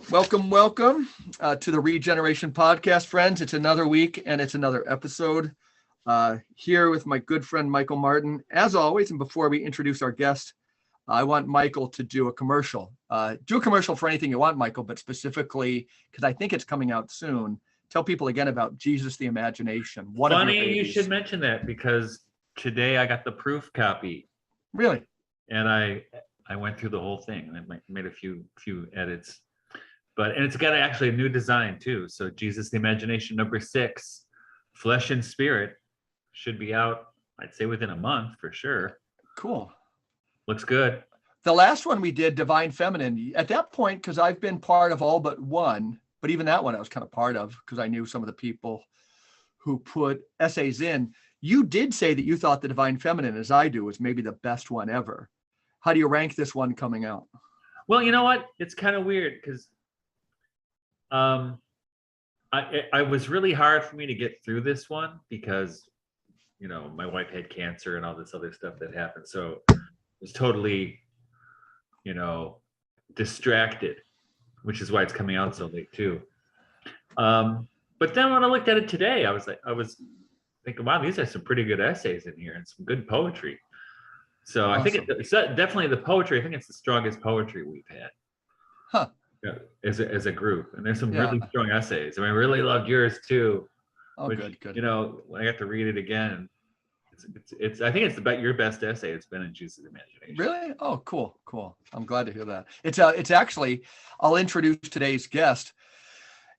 Welcome to the Regeneration Podcast, friends. It's another week and it's another episode here with my good friend Michael Martin. As always, and before we introduce our guest, I want Michael to do a commercial. Do a commercial for anything you want, Michael, but specifically, because I think it's coming out soon, tell people again about Jesus the Imagination. Funny you should mention that, because today I got the proof copy. Really? And I went through the whole thing and I made a few edits. And it's got actually a new design too. So Jesus the Imagination number 6, Flesh and Spirit, should be out, I'd say within a month for sure. Cool. Looks good. The last one we did, Divine Feminine, at that point, because I've been part of all but one, but even that one I was kind of part of because I knew some of the people who put essays in. You did say that you thought the Divine Feminine, as I do, was maybe the best one ever. How do you rank this one coming out? Well, you know what? It's kind of weird because it was really hard for me to get through this one because, you know, my wife had cancer and all this other stuff that happened. So I was totally, you know, distracted, which is why it's coming out so late too. But then when I looked at it today, I was thinking, wow, these are some pretty good essays in here and some good poetry. So awesome. I think it's definitely the poetry. I think it's the strongest poetry we've had. Huh. As a group, and there's some really strong essays. I mean, I really loved yours too. Oh, which, good. You know, I got to read it again. It's I think it's your best essay. It's been in Jesus' Imagination. Really? Oh, cool. I'm glad to hear that. It's actually, I'll introduce today's guest.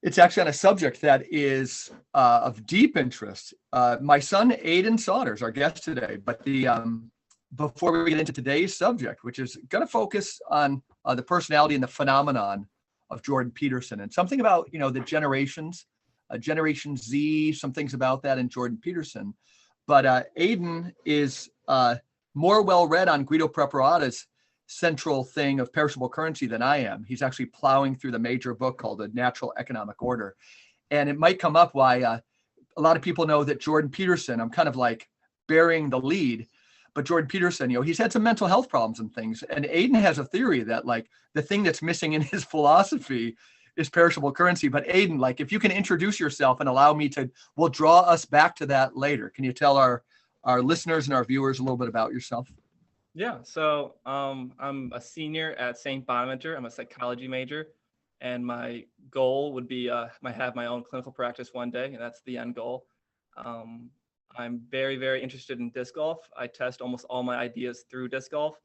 It's actually on a subject that is of deep interest. My son Aidan Sauter is our guest today, but before we get into today's subject, which is going to focus on the personality and the phenomenon of Jordan Peterson, and something about, you know, the generations, Generation Z, some things about that in Jordan Peterson. But Aidan is more well-read on Guido Preparata's central thing of perishable currency than I am. He's actually plowing through the major book called The Natural Economic Order. And it might come up why a lot of people know that Jordan Peterson, I'm kind of like burying the lead, but Jordan Peterson, you know, he's had some mental health problems and things. And Aidan has a theory that like the thing that's missing in his philosophy is perishable currency. But Aidan, like if you can introduce yourself and allow me to, we'll draw us back to that later. Can you tell our listeners and our viewers a little bit about yourself? Yeah, so I'm a senior at St. Bonaventure. I'm a psychology major. And my goal would be have my own clinical practice one day, and that's the end goal. I'm very, very interested in disc golf. I test almost all my ideas through disc golf.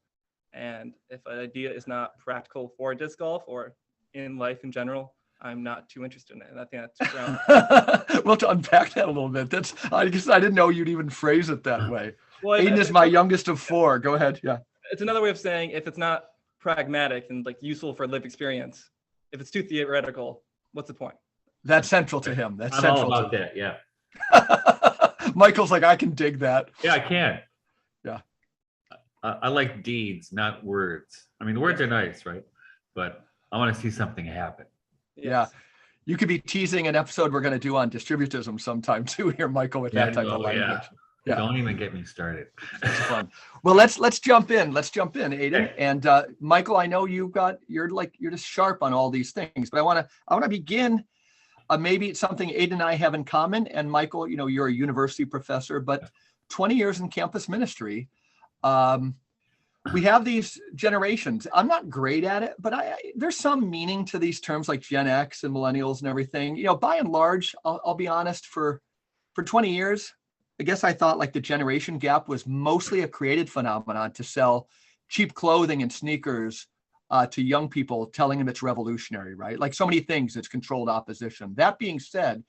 And if an idea is not practical for disc golf or in life in general, I'm not too interested in it. And I think that's around. Well, to unpack that a little bit, I guess I didn't know you'd even phrase it that way. Well, Aidan is my youngest of 4. Go ahead. Yeah. It's another way of saying if it's not pragmatic and like useful for lived experience, if it's too theoretical, what's the point? That's central to him. That's I'm central all about to that. Yeah. Michael's like, I can dig that. Yeah, I can. Yeah. I like deeds, not words. I mean, words are nice, right? But I want to see something happen. Yes. Yeah. You could be teasing an episode we're going to do on distributism sometime too here, Michael, with that type of language. Yeah. Don't even get me started. It's fun. Well, let's jump in. Let's jump in, Aidan. Okay. And Michael, I know you're just sharp on all these things, but I want to begin. Maybe it's something Aidan and I have in common. And Michael, you know, you're a university professor, but 20 years in campus ministry. We have these generations. I'm not great at it, but there's some meaning to these terms like Gen X and millennials and everything. You know, by and large, I'll be honest, for 20 years, I guess I thought like the generation gap was mostly a created phenomenon to sell cheap clothing and sneakers to young people, telling them it's revolutionary, right? Like so many things, it's controlled opposition. That being said,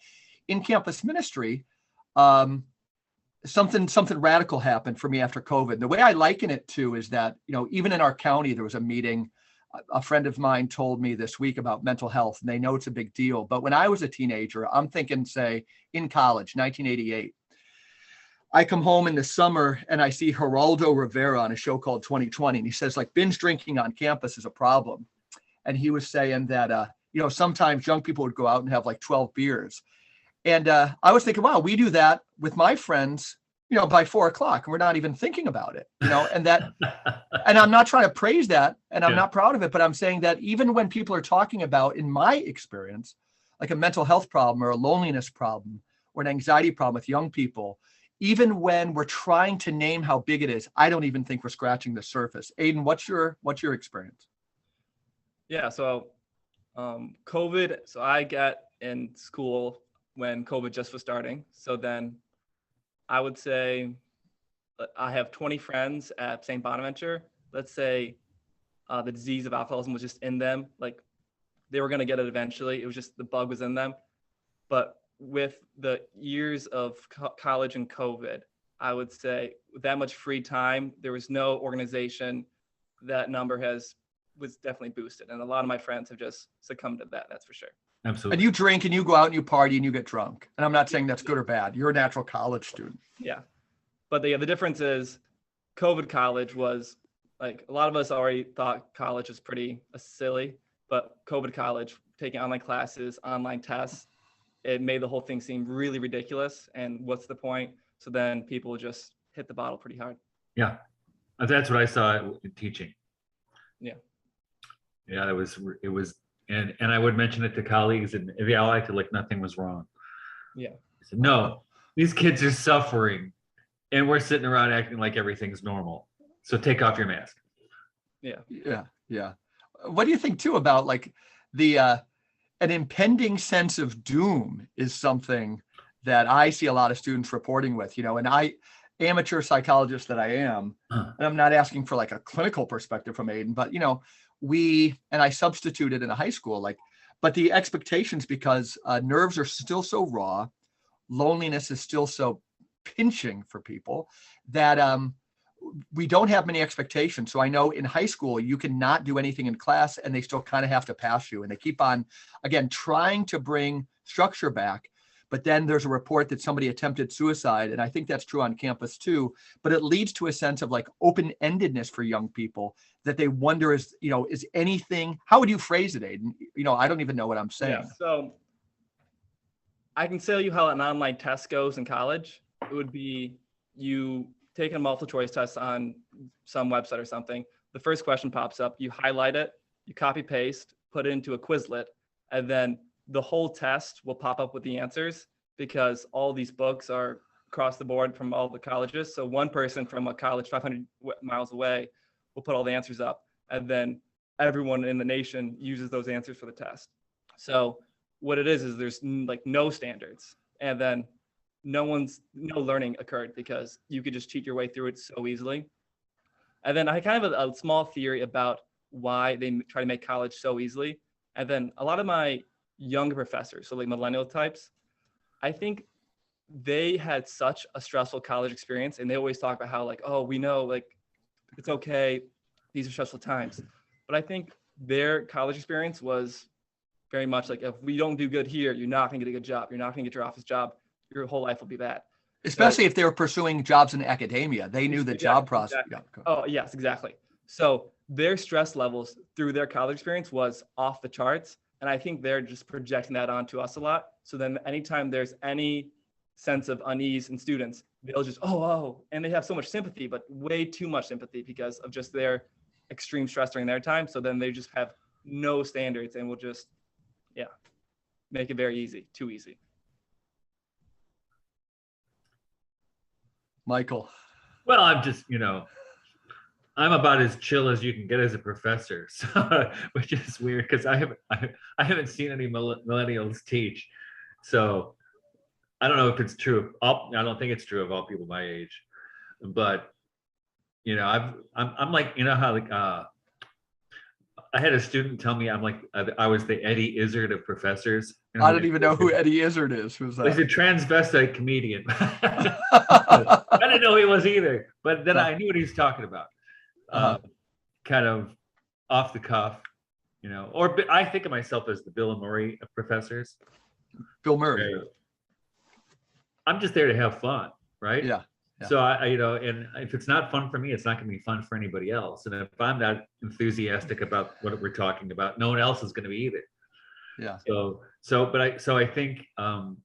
in campus ministry, something radical happened for me after COVID. The way I liken it to is that, you know, even in our county, there was a meeting. A friend of mine told me this week about mental health, and they know it's a big deal. But when I was a teenager, I'm thinking, say, in college, 1988, I come home in the summer and I see Geraldo Rivera on a show called 2020. And he says, like, binge drinking on campus is a problem. And he was saying that, you know, sometimes young people would go out and have like 12 beers. And I was thinking, wow, we do that with my friends by 4 o'clock, and we're not even thinking about it, and I'm not trying to praise that, and I'm not proud of it, but I'm saying that even when people are talking about, in my experience, like a mental health problem or a loneliness problem or an anxiety problem with young people, even when we're trying to name how big it is, I don't even think we're scratching the surface. Aidan, what's your experience? Yeah, so COVID, so I got in school when COVID just was starting. So then I would say I have 20 friends at St. Bonaventure. Let's say the disease of alcoholism was just in them. Like they were going to get it eventually. It was just the bug was in them. But with the years of college and COVID, I would say with that much free time, there was no organization. That number was definitely boosted. And a lot of my friends have just succumbed to that. That's for sure. Absolutely. And you drink and you go out and you party and you get drunk. And I'm not saying that's good or bad. You're a natural college student. Yeah. But the difference is COVID college was like a lot of us already thought college was pretty silly, but COVID college, taking online classes, online tests, it made the whole thing seem really ridiculous. And what's the point? So then people just hit the bottle pretty hard. Yeah. That's what I saw in teaching. Yeah. Yeah, it was, and I would mention it to colleagues, and they all acted like nothing was wrong. Yeah. I said, no, these kids are suffering, and we're sitting around acting like everything's normal. So take off your mask. Yeah. What do you think too about like an impending sense of doom is something that I see a lot of students reporting with, and I, amateur psychologist that I am, and I'm not asking for like a clinical perspective from Aidan, but I substituted in a high school, but the expectations, because nerves are still so raw, loneliness is still so pinching for people, that we don't have many expectations. So I know in high school, you cannot do anything in class and they still kind of have to pass you. And they keep on, again, trying to bring structure back. But then there's a report that somebody attempted suicide. And I think that's true on campus too. But it leads to a sense of like open-endedness for young people, that they wonder is anything, how would you phrase it, Aidan? I don't even know what I'm saying. Yeah, so I can tell you how an online test goes in college. It would be you taking a multiple choice test on some website or something. The first question pops up, you highlight it, you copy paste, put it into a Quizlet, and then the whole test will pop up with the answers, because all these books are across the board from all the colleges. So one person from a college 500 miles away will put all the answers up, and then everyone in the nation uses those answers for the test. So what it is there's like no standards, and then no learning occurred, because you could just cheat your way through it so easily. And then I kind of have a small theory about why they try to make college so easily. And then a lot of my younger professors, so like millennial types, I think they had such a stressful college experience, and they always talk about how like, oh, we know like it's okay, these are stressful times. But I think their college experience was very much like, if we don't do good here, you're not gonna get a good job, you're not gonna get your office job, your whole life will be bad. Especially if they were pursuing jobs in academia. They knew the job process. Exactly. Oh, yes, exactly. So their stress levels through their college experience was off the charts. And I think they're just projecting that onto us a lot. So then anytime there's any sense of unease in students, they'll just, oh, and they have so much sympathy, but way too much sympathy because of just their extreme stress during their time. So then they just have no standards and will just, make it very easy, too easy. Michael. Well, I'm just, I'm about as chill as you can get as a professor, so, which is weird because I haven't seen any millennials teach, so I don't know if it's true. I don't think it's true of all people my age, but I'm like, how like I had a student tell me I'm like I was the Eddie Izzard of professors. I don't even know who Eddie Izzard is. Who's that? He's a transvestite comedian. I didn't know he was either, but then I knew what he was talking about. Kind of off the cuff, or I think of myself as the Bill and Murray of professors. Bill Murray. I'm just there to have fun, right? Yeah. So and if it's not fun for me, it's not going to be fun for anybody else. And if I'm not enthusiastic about what we're talking about, no one else is going to be either. Yeah. So I think, and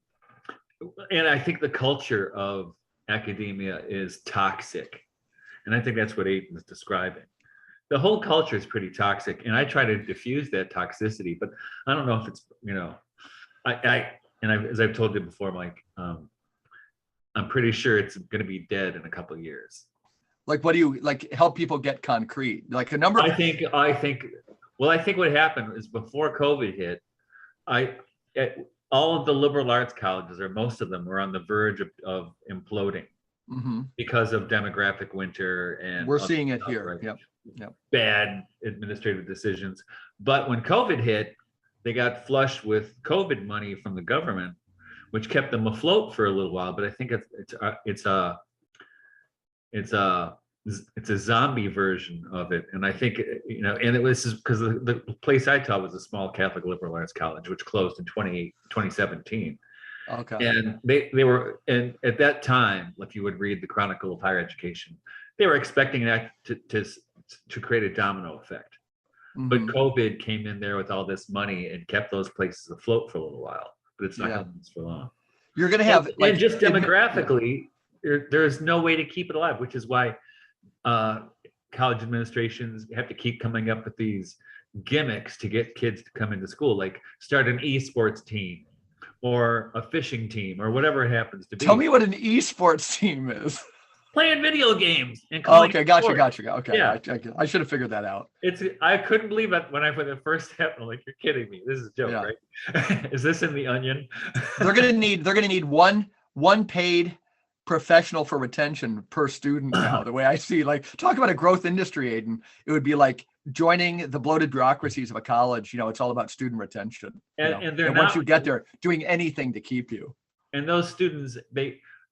I think the culture of academia is toxic. And I think that's what Aidan is describing. The whole culture is pretty toxic, and I try to diffuse that toxicity, but I don't know if it's, as I've told you before, Mike, I'm pretty sure it's going to be dead in a couple of years. Like, what do you like help people get concrete? Like a number of I think what happened is before COVID hit, all of the liberal arts colleges, or most of them, were on the verge of imploding because of demographic winter, and we're seeing it here. Yep. Bad administrative decisions. But when COVID hit, they got flushed with COVID money from the government, which kept them afloat for a little while. But I think it's a zombie version of it. And I think, and it was because the place I taught was a small Catholic liberal arts college, which closed in 2017. Okay. And they were, and at that time, if you would read the Chronicle of Higher Education, they were expecting that to create a domino effect. But COVID came in there with all this money and kept those places afloat for a little while. But it's not going to last for long. You're going to have, and just demographically, there's no way to keep it alive, which is why college administrations have to keep coming up with these gimmicks to get kids to come into school, like start an esports team or a fishing team or whatever it happens to be. Tell me what an esports team is. Playing video games. And okay, gotcha. Okay, yeah. I should have figured that out. I couldn't believe it when it first happened. I'm like, you're kidding me. This is a joke, right? Is this in the Onion? They're gonna need one paid professional for retention per student now. The way I see, like, talk about a growth industry, Aidan, it would be like joining the bloated bureaucracies of a college. It's all about student retention. And once you get there, doing anything to keep you. And those students,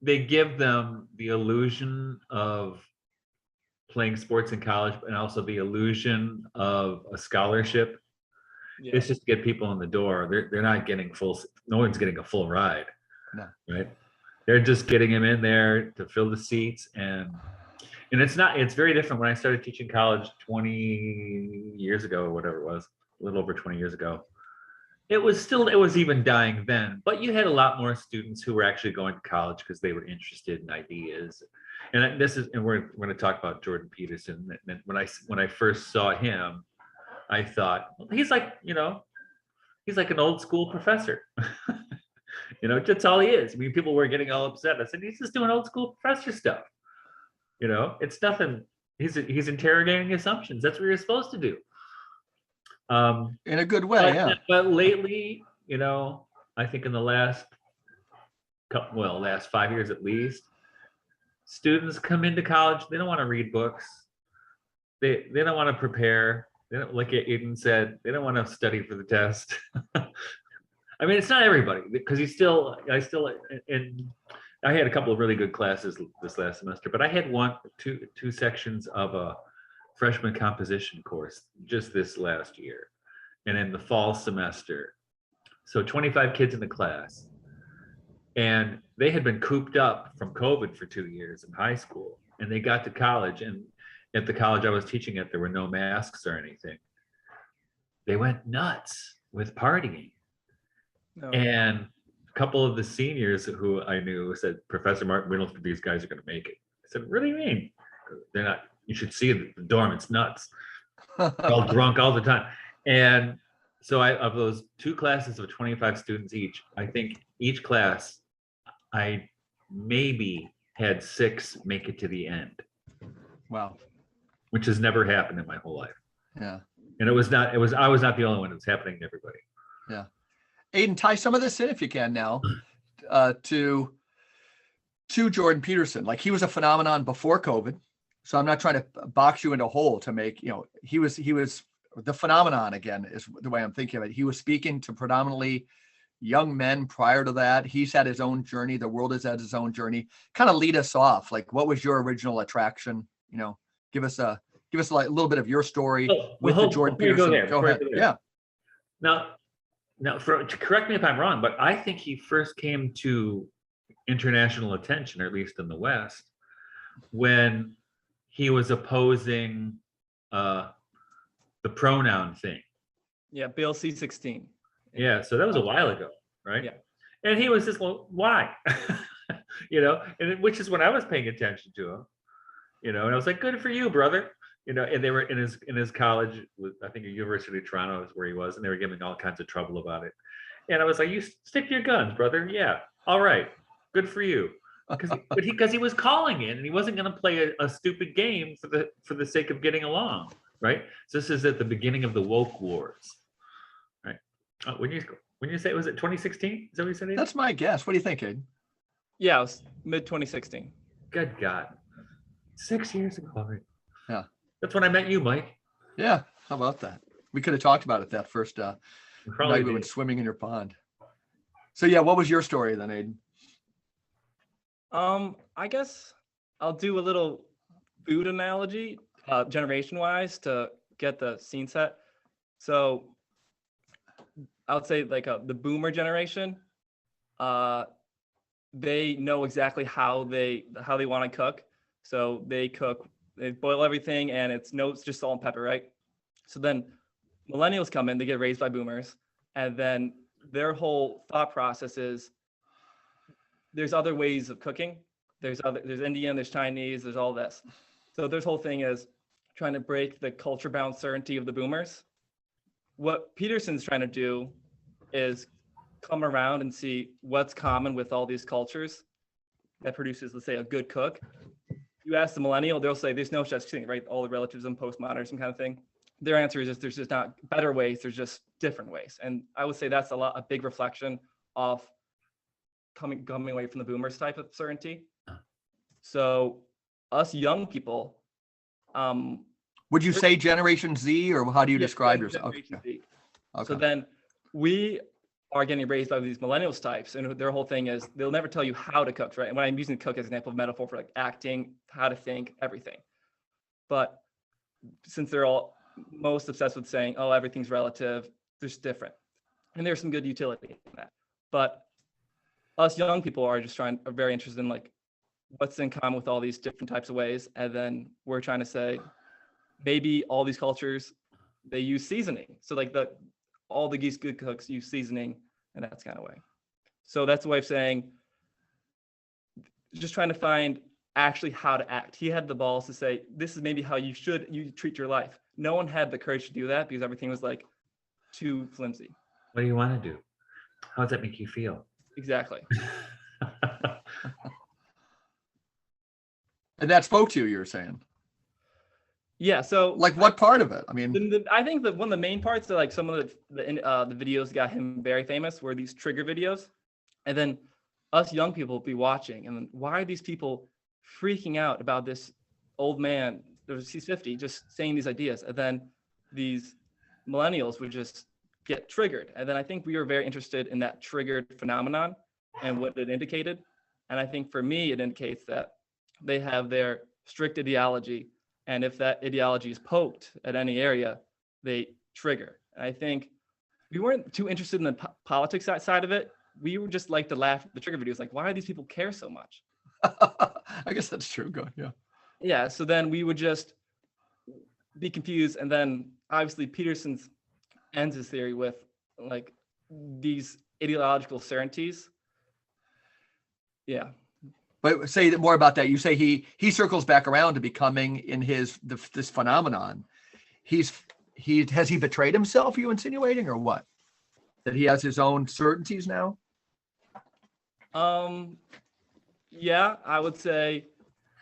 they give them the illusion of playing sports in college, and also the illusion of a scholarship. Yeah. It's just to get people in the door. They're not getting no one's getting a full ride. No. Right? They're just getting them in there to fill the seats. And it's very different. When I started teaching college 20 years ago, or whatever it was, a little over 20 years ago, it was even dying then, but you had a lot more students who were actually going to college because they were interested in ideas. And we're going to talk about Jordan Peterson. And when I first saw him, I thought, well, he's like an old school professor. That's all he is. I mean, people were getting all upset. I said, he's just doing old school professor stuff. It's nothing. He's interrogating assumptions. That's what you're supposed to do. In a good way, But lately, I think in the last 5 years at least, students come into college. They don't want to read books. They don't want to prepare. They don't, like Aidan said, they don't want to study for the test. I mean, it's not everybody, because I had a couple of really good classes this last semester, but I had two sections of a freshman composition course just this last year, and in the fall semester. So 25 kids in the class, and they had been cooped up from COVID for 2 years in high school, and they got to college, and at the college I was teaching at, there were no masks or anything. They went nuts with partying. No. And a couple of the seniors who I knew said, Professor Martin, we don't think these guys are going to make it. I said, what do you mean? They're not. You should see the dorm. It's nuts. They're all drunk all the time. And so of those two classes of 25 students each, I think each class, I maybe had 6 make it to the end. Wow. Which has never happened in my whole life. Yeah. And I was not the only one. It was happening to everybody. Yeah. Aidan, tie some of this in if you can now to Jordan Peterson. Like, he was a phenomenon before COVID. So I'm not trying to box you into a hole to make, he was the phenomenon, again, is the way I'm thinking of it. He was speaking to predominantly young men prior to that. He's had his own journey. The world has had its own journey. Kind of lead us off. Like, what was your original attraction? Give us a little bit of your story with the Jordan Peterson. Go ahead. Yeah. Now, to correct me if I'm wrong, but I think he first came to international attention, or at least in the West, when he was opposing the pronoun thing. Yeah, Bill C-16. Yeah, so that was a while ago, right? Yeah. And he was just, well, why? which is when I was paying attention to him, and I was like, good for you, brother. And they were in his college, I think, University of Toronto is where he was, and they were giving all kinds of trouble about it. And I was like, you stick to your guns, brother. Yeah, all right, good for you. Because he was calling in, and he wasn't going to play a stupid game for the sake of getting along, right? So this is at the beginning of the woke wars, right? When you say, was it 2016? Is that what you said, Aidan? That's my guess. What do you think, Aidan? Yeah, it was mid 2016. Good God, 6 years ago already. Yeah. That's when I met you, Mike. Yeah. How about that? We could have talked about it that first night we did. went swimming in your pond. So yeah, what was your story then, Aidan? I guess I'll do a little food analogy, generation-wise, to get the scene set. So I would say like the boomer generation, they know exactly how they want to cook. So they boil everything, and it's just salt and pepper, right? So then millennials come in, they get raised by boomers, and then their whole thought process is there's other ways of cooking. There's Indian, there's Chinese, there's all this. So their whole thing is trying to break the culture-bound certainty of the boomers. What Peterson's trying to do is come around and see what's common with all these cultures that produces, let's say, a good cook. You ask the millennial, they'll say there's no such thing, right? All the relativism, postmodernism kind of thing. Their answer is there's just not better ways, there's just different ways. And I would say that's a big reflection of coming away from the boomers type of certainty. So us young people, would you say Generation Z, or how do you describe yourself? Okay. So then we are getting raised by these millennials types, and their whole thing is they'll never tell you how to cook, right? And when I'm using cook as an example of metaphor for like acting, how to think, everything. But since they're all most obsessed with saying, oh, everything's relative, there's different. And there's some good utility in that. But us young people are very interested in like what's in common with all these different types of ways. And then we're trying to say, maybe all these cultures, they use seasoning. So like all the good cooks use seasoning, and that's kind of way. So that's a way of saying, just trying to find actually how to act. He had the balls to say, this is maybe how you treat your life. No one had the courage to do that because everything was like too flimsy. What do you want to do? How does that make you feel? Exactly. And that spoke to you, you were saying? Yeah. So like what part of it? I mean, I think that one of the main parts that like some of the videos got him very famous were these trigger videos. And then us young people be watching, and then why are these people freaking out about this old man, he's 50, just saying these ideas? And then these millennials would just get triggered. And then I think we were very interested in that triggered phenomenon and what it indicated. And I think for me, it indicates that they have their strict ideology. And if that ideology is poked at any area, they trigger. And I think we weren't too interested in the politics side of it. We would just like to laugh at the trigger videos. Like, why do these people care so much? I guess that's true. Go, yeah. Yeah. So then we would just be confused. And then obviously Peterson ends his theory with like these ideological certainties. Yeah. But say more about that. You say he circles back around to becoming in this phenomenon. Has he betrayed himself? Are you insinuating, or what? That he has his own certainties now? Yeah, I would say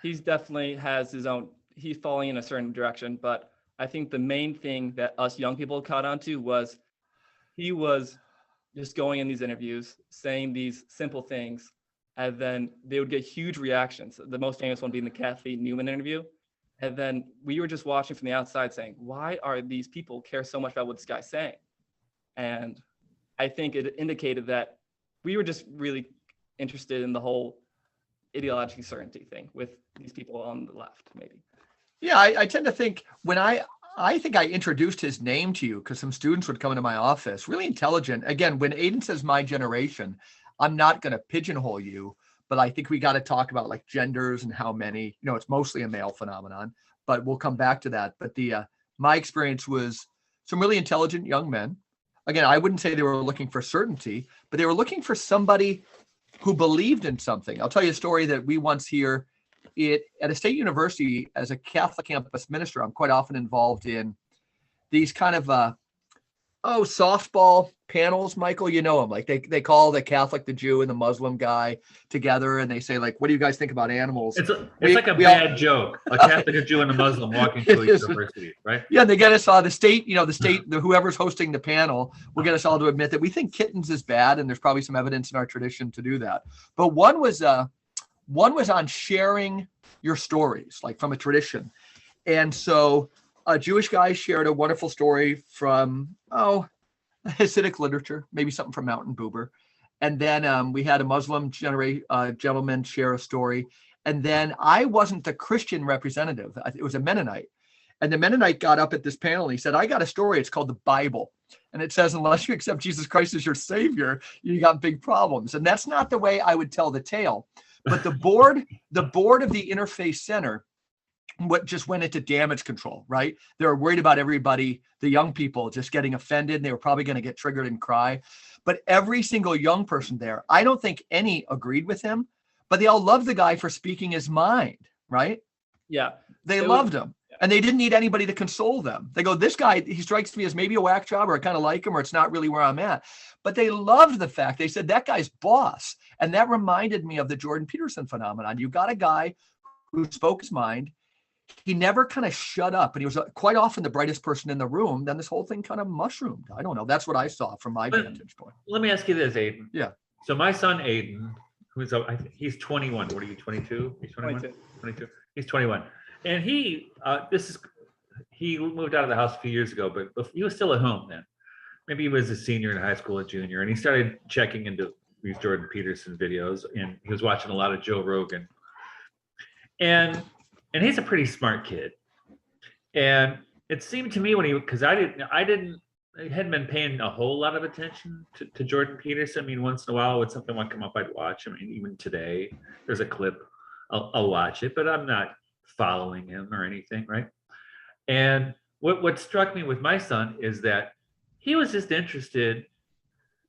he's definitely has his own. He's falling in a certain direction, but I think the main thing that us young people caught on to was he was just going in these interviews saying these simple things, and then they would get huge reactions. The most famous one being the Kathy Newman interview. And then we were just watching from the outside saying, why are these people care so much about what this guy's saying? And I think it indicated that we were just really interested in the whole ideological certainty thing with these people on the left, maybe. Yeah, I tend to think when I think I introduced his name to you because some students would come into my office, really intelligent. Again, when Aidan says my generation, I'm not going to pigeonhole you, but I think we got to talk about like genders and how many, it's mostly a male phenomenon, but we'll come back to that. But my experience was some really intelligent young men. Again, I wouldn't say they were looking for certainty, but they were looking for somebody who believed in something. I'll tell you a story that we once hear at a state university as a Catholic campus minister. I'm quite often involved in these kind of softball panels, Michael, you know them. Like they call the Catholic, the Jew, and the Muslim guy together, and they say, like, what do you guys think about animals? It's like a bad joke. A Catholic, a Jew, and a Muslim walking to a university, right? Yeah, and they get us the state, whoever's hosting the panel will get us all to admit that we think kittens is bad, and there's probably some evidence in our tradition to do that. But one was on sharing your stories, like from a tradition. And so a Jewish guy shared a wonderful story from, Hasidic literature, maybe something from Mountain Buber. And then we had a Muslim gentleman share a story. And then I wasn't the Christian representative. It was a Mennonite. And the Mennonite got up at this panel and he said, I got a story. It's called the Bible. And it says, unless you accept Jesus Christ as your savior, you got big problems. And that's not the way I would tell the tale. But the board of the Interfaith Center just went into damage control, right? They were worried about everybody, the young people, just getting offended. They were probably going to get triggered and cry. But every single young person there, I don't think any agreed with him, but they all loved the guy for speaking his mind, right? Yeah. They loved him. Yeah. And they didn't need anybody to console them. They go, this guy, he strikes me as maybe a whack job, or I kind of like him, or it's not really where I'm at. But they loved the fact, they said, that guy's boss. And that reminded me of the Jordan Peterson phenomenon. You got a guy who spoke his mind. He never kind of shut up, and he was quite often the brightest person in the room. Then this whole thing kind of mushroomed. I don't know. That's what I saw from my vantage point. Let me ask you this, Aidan. Yeah. So my son, Aidan, he's 21. What are you, 22? He's 21? 22. He's 21. And he moved out of the house a few years ago, but he was still at home then. Maybe he was a senior in high school, a junior, and he started checking into these Jordan Peterson videos, and he was watching a lot of Joe Rogan. And he's a pretty smart kid. And it seemed to me because I hadn't been paying a whole lot of attention to Jordan Peterson. I mean, once in a while when something would come up, I'd watch. I mean, even today, there's a clip, I'll watch it, but I'm not following him or anything, right? And what struck me with my son is that he was just interested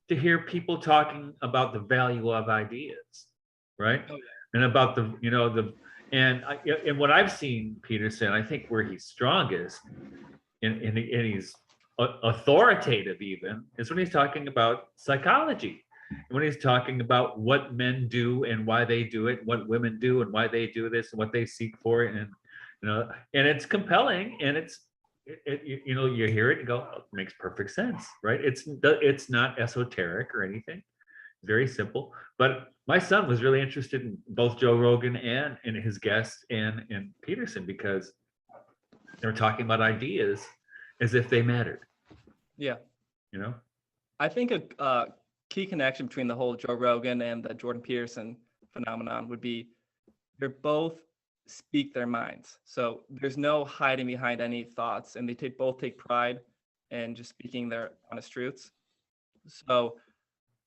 to hear people talking about the value of ideas, right? Oh, yeah. And about and what I've seen Peterson, I think where he's strongest and he's authoritative even is when he's talking about psychology, and when he's talking about what men do and why they do it, what women do and why they do this and what they seek for it, and and it's compelling, and you hear it and go, oh, it makes perfect sense, right? It's not esoteric or anything. Very simple. But my son was really interested in both Joe Rogan and in his guests and Peterson, because they were talking about ideas as if they mattered. Yeah. I think a key connection between the whole Joe Rogan and the Jordan Peterson phenomenon would be they're both speak their minds. So there's no hiding behind any thoughts, and they both take pride in just speaking their honest truths. So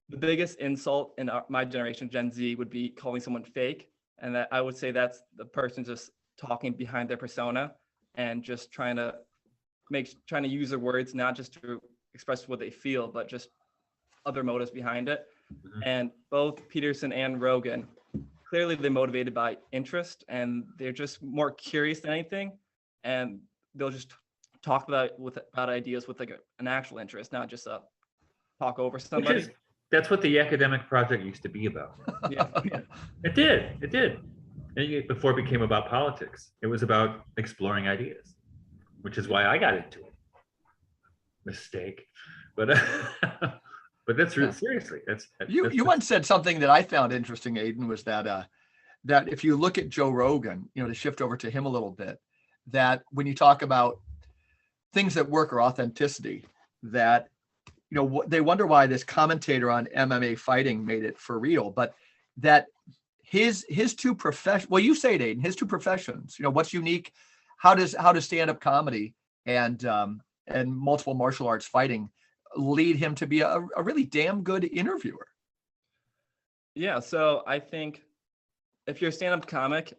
the biggest insult in my generation, Gen Z, would be calling someone fake. And that I would say that's the person just talking behind their persona and just trying to use their words, not just to express what they feel, but just other motives behind it. Mm-hmm. And both Peterson and Rogan, clearly they're motivated by interest, and they're just more curious than anything. And they'll just talk about ideas with like an actual interest, not just talk over somebody. That's what the academic project used to be about. Yeah. It did. And before it became about politics, it was about exploring ideas, which is why I got into it. Mistake, but that's really seriously. You once said something that I found interesting, Aidan, was that if you look at Joe Rogan, to shift over to him a little bit, that when you talk about things that work or authenticity, that they wonder why this commentator on MMA fighting made it for real, but that his two professions, well, you say it, Aidan, his two professions, what's unique, how does stand-up comedy and multiple martial arts fighting lead him to be a really damn good interviewer? Yeah, so I think if you're a stand-up comic,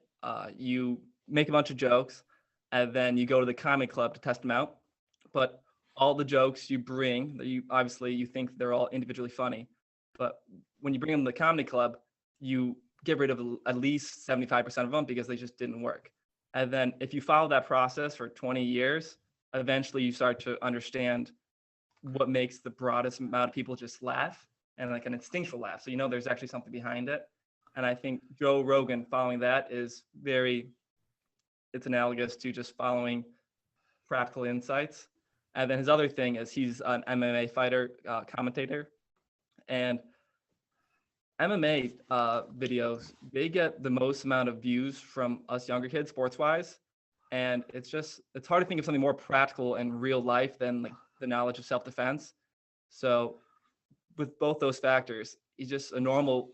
you make a bunch of jokes, and then you go to the comedy club to test them out, but all the jokes you bring, you think they're all individually funny, but when you bring them to the comedy club, you get rid of at least 75% of them because they just didn't work. And then if you follow that process for 20 years, eventually you start to understand what makes the broadest amount of people just laugh, and like an instinctual laugh. So you know there's actually something behind it. And I think Joe Rogan following that is it's analogous to just following practical insights. And then his other thing is he's an MMA fighter, commentator. And MMA videos, they get the most amount of views from us younger kids, sports-wise. And it's hard to think of something more practical and real life than like the knowledge of self-defense. So with both those factors, he's just a normal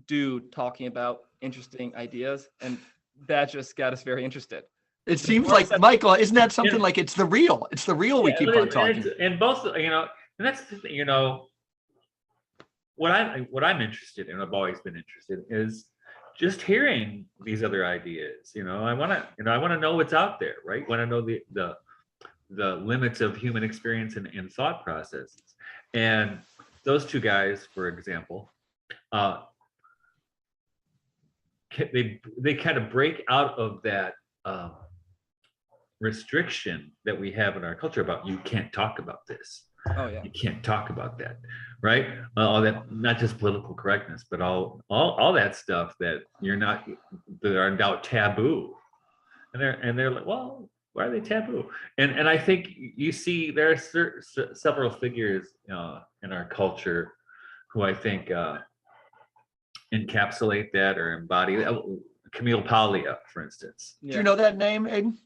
dude talking about interesting ideas, and that just got us very interested. It seems like, Michael, isn't that something like it's the real we keep on talking. And both, and that's the thing, what I'm interested in, I've always been interested in, is just hearing these other ideas. I want to know what's out there, right? Want to know the limits of human experience and thought processes. And those two guys, for example, they kind of break out of that restriction that we have in our culture about you can't talk about this. Oh yeah. You can't talk about that, right? All that, not just political correctness, but all that stuff that that are now taboo. And they're like, well, why are they taboo? And I think you see there are several figures in our culture who I think encapsulate that or embody that. Camille Paglia, for instance. Yeah. Do you know that name, Aidan?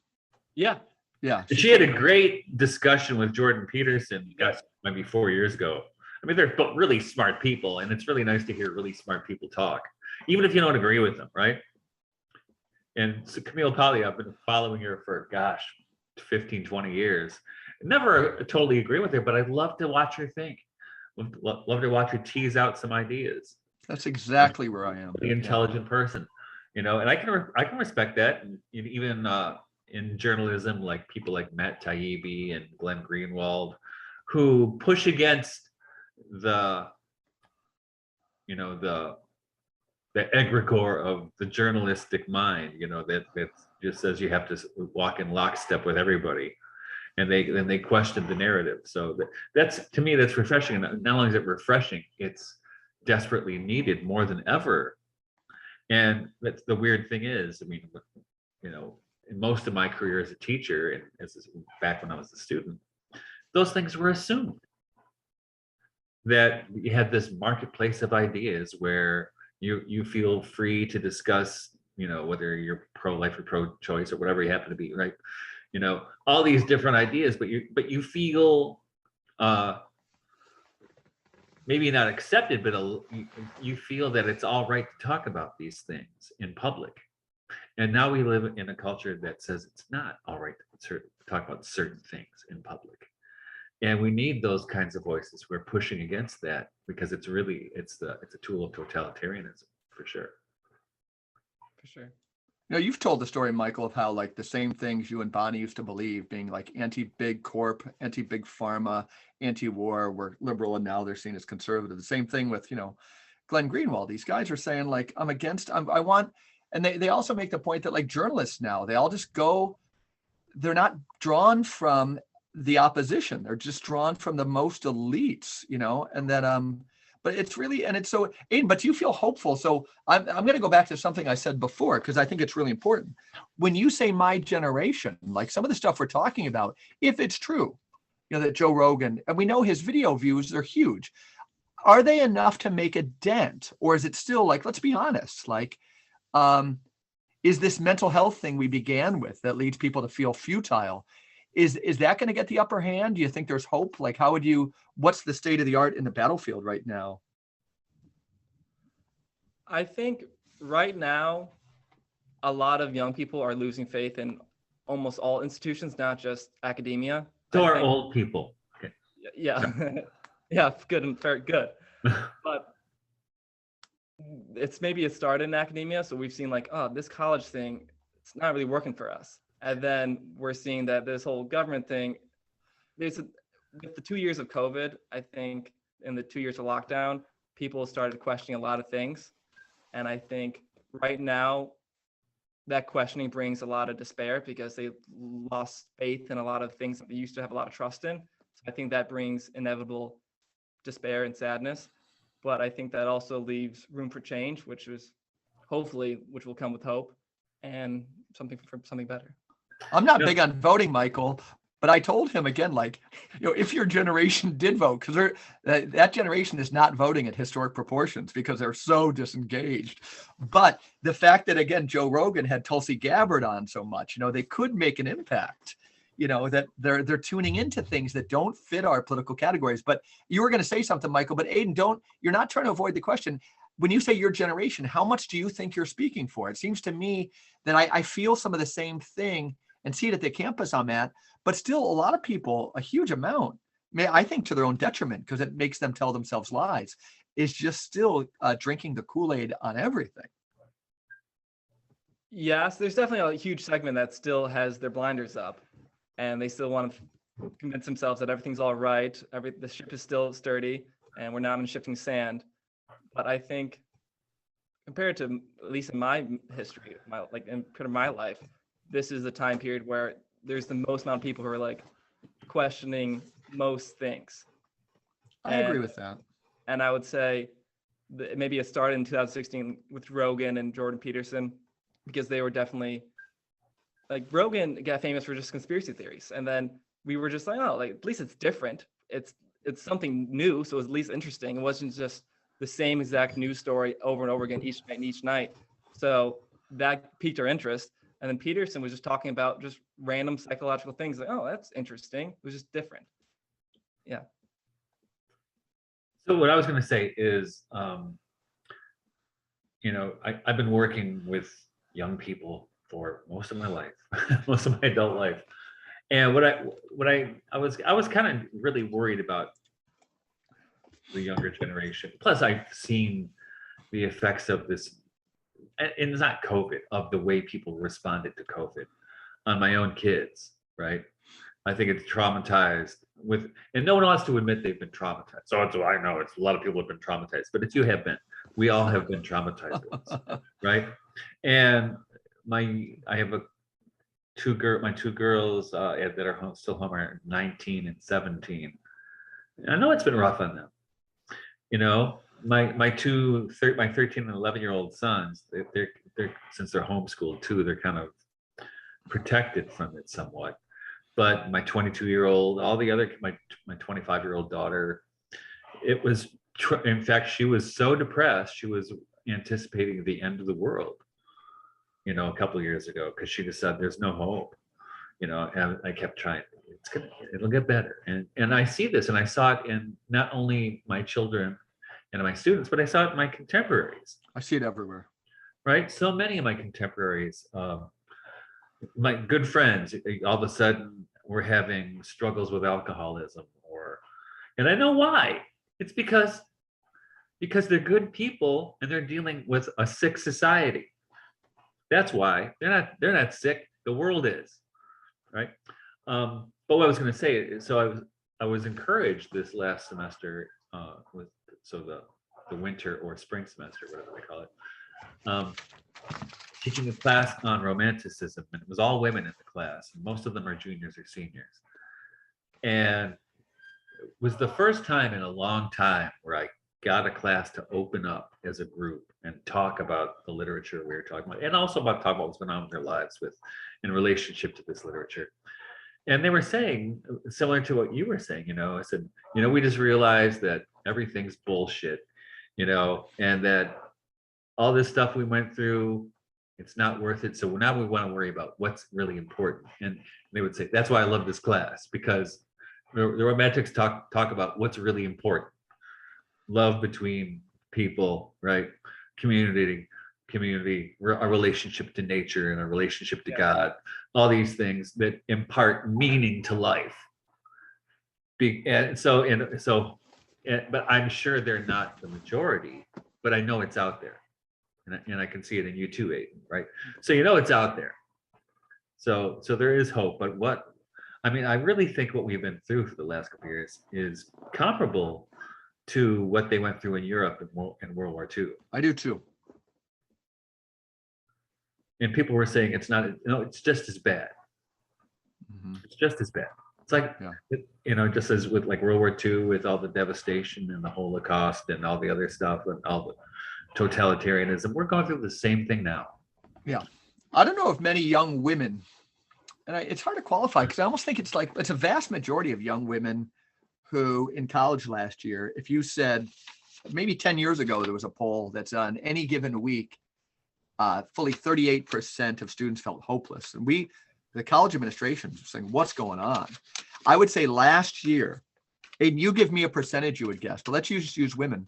Yeah. Yeah. She had a great discussion with Jordan Peterson, maybe 4 years ago. I mean, they're both really smart people, and it's really nice to hear really smart people talk, even if you don't agree with them, right? And so Camille Paglia, I've been following her for, 15, 20 years. Never totally agree with her, but I love to watch her think. Love to watch her tease out some ideas. That's exactly where I am. The intelligent person, and I can respect that. And even in journalism, like people like Matt Taibbi and Glenn Greenwald, who push against the egregore of the journalistic mind, that just says you have to walk in lockstep with everybody, and they question the narrative. So that's, to me, that's refreshing. And not only is it refreshing, it's desperately needed more than ever. And that's the weird thing is, I mean, in most of my career as a teacher, and back when I was a student, those things were assumed. That you had this marketplace of ideas where you feel free to discuss, whether you're pro-life or pro-choice or whatever you happen to be, right? All these different ideas, but you feel maybe not accepted, but you feel that it's all right to talk about these things in public. And now we live in a culture that says it's not all right to talk about certain things in public. And we need those kinds of voices. We're pushing against that because it's a tool of totalitarianism, for sure. For sure. You've told the story, Michael, of how like the same things you and Bonnie used to believe, being like anti-big corp, anti-big pharma, anti-war, were liberal, and now they're seen as conservative. The same thing with, Glenn Greenwald. These guys are saying like, I'm against, I want, and they also make the point that like journalists now, they all just go, they're not drawn from the opposition. They're just drawn from the most elites, and that, but it's really, and it's so, Aidan, but you feel hopeful. So I'm going to go back to something I said before, because I think it's really important. When you say my generation, like some of the stuff we're talking about, if it's true, that Joe Rogan, and we know his video views are huge. Are they enough to make a dent? Or is it still like, let's be honest, like, is this mental health thing we began with that leads people to feel futile? Is that going to get the upper hand? Do you think there's hope? Like, what's the state of the art in the battlefield right now? I think right now, a lot of young people are losing faith in almost all institutions, not just academia. So are old people. Okay. Yeah. Yeah, good and very good. But maybe it started in academia. So we've seen like, oh, this college thing, it's not really working for us. And then we're seeing that this whole government thing, with the 2 years of COVID, I think, in the 2 years of lockdown, people started questioning a lot of things. And I think right now, that questioning brings a lot of despair because they lost faith in a lot of things that they used to have a lot of trust in. So I think that brings inevitable despair and sadness. But I think that also leaves room for change, which will come with hope and something better. I'm not big on voting, Michael, but I told him again, like, if your generation did vote, because that generation is not voting at historic proportions because they're so disengaged. But the fact that, again, Joe Rogan had Tulsi Gabbard on so much, they could make an impact. That they're tuning into things that don't fit our political categories. But you were going to say something, Michael, but Aidan, you're not trying to avoid the question. When you say your generation, how much do you think you're speaking for? It seems to me that I feel some of the same thing and see it at the campus I'm at, but still a lot of people, a huge amount, I think to their own detriment, because it makes them tell themselves lies, is just still drinking the Kool-Aid on everything. Yes, there's definitely a huge segment that still has their blinders up, and they still want to convince themselves that everything's all right, the ship is still sturdy, and we're not in shifting sand. But I think compared to, at least in my history, in my life, this is the time period where there's the most amount of people who are like questioning most things. I agree with that. And I would say that maybe it started in 2016 with Rogan and Jordan Peterson, because they were definitely, like, Rogan got famous for just conspiracy theories. And then we were just like, oh, like, at least it's different. It's something new. So it was at least interesting. It wasn't just the same exact news story over and over again each night. So that piqued our interest. And then Peterson was just talking about just random psychological things. Like, oh, that's interesting. It was just different. Yeah. So what I was going to say is, I've been working with young people for most of my life, most of my adult life. And I was kind of really worried about the younger generation. Plus, I've seen the effects of this, and it's not COVID, of the way people responded to COVID on my own kids, right? I think it's traumatized and no one wants to admit they've been traumatized. So I know it's a lot of people have been traumatized, but you have been. We all have been traumatized, right? And I have my two girls that are still home are 19 and 17. I know it's been rough on them. My 13 and 11-year-old sons, they're since they're homeschooled too, they're kind of protected from it somewhat. But my 22-year-old, my 25-year-old daughter, it was, in fact, she was so depressed, she was anticipating the end of the world, a couple of years ago, because she just said, there's no hope, and I kept trying, it'll get better. And I see this, and I saw it in not only my children and my students, but I saw it in my contemporaries. I see it everywhere. Right? So many of my contemporaries, my good friends, all of a sudden were having struggles with alcoholism, and I know why. It's because they're good people and they're dealing with a sick society. That's why they're not sick. The world is, right? But what I was going to say is, so I was encouraged this last semester with the winter or spring semester, whatever they call it. Teaching a class on romanticism, and it was all women in the class, and most of them are juniors or seniors. And it was the first time in a long time where I got a class to open up as a group and talk about the literature we were talking about, and also talk about what's going on in their lives in relationship to this literature. And they were saying, similar to what you were saying, I said, we just realized that everything's bullshit, and that all this stuff we went through, it's not worth it. So now we want to worry about what's really important. And they would say, that's why I love this class, because the romantics talk about what's really important. Love between people, right? Community, a relationship to nature and a relationship to God, all these things that impart meaning to life. But I'm sure they're not the majority, but I know it's out there. And I can see it in you too, Aidan, right? So it's out there. So there is hope. But I really think what we've been through for the last couple of years is comparable to what they went through in Europe in World War II. I do too. and people were saying it's not, it's just as bad. It's just as bad. It's like, just as with like World War II, with all the devastation and the Holocaust and all the other stuff and all the totalitarianism, we're going through the same thing now. Yeah. I don't know if many young women, and it's hard to qualify because I almost think it's a vast majority of young women who in college last year, if you said maybe 10 years ago, there was a poll that's on any given week, fully 38% of students felt hopeless. And the college administration is saying, what's going on? I would say last year, Aidan, you give me a percentage you would guess, but let's just use women,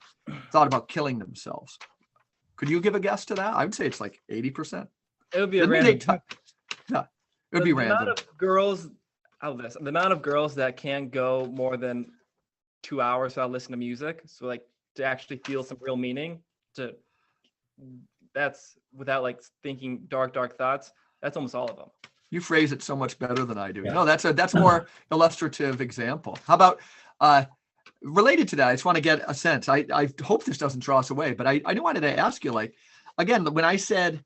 thought about killing themselves. Could you give a guess to that? I would say it's like 80%. It would be a random. Yeah, it would be random. The amount of girls that can go more than 2 hours without listening to music, so like to actually feel some real meaning, that's without like thinking dark thoughts. That's almost all of them. You phrase it so much better than I do. No, that's a more illustrative example. How about related to that? I just want to get a sense. I hope this doesn't draw us away, but I wanted to ask you, like, again, when I said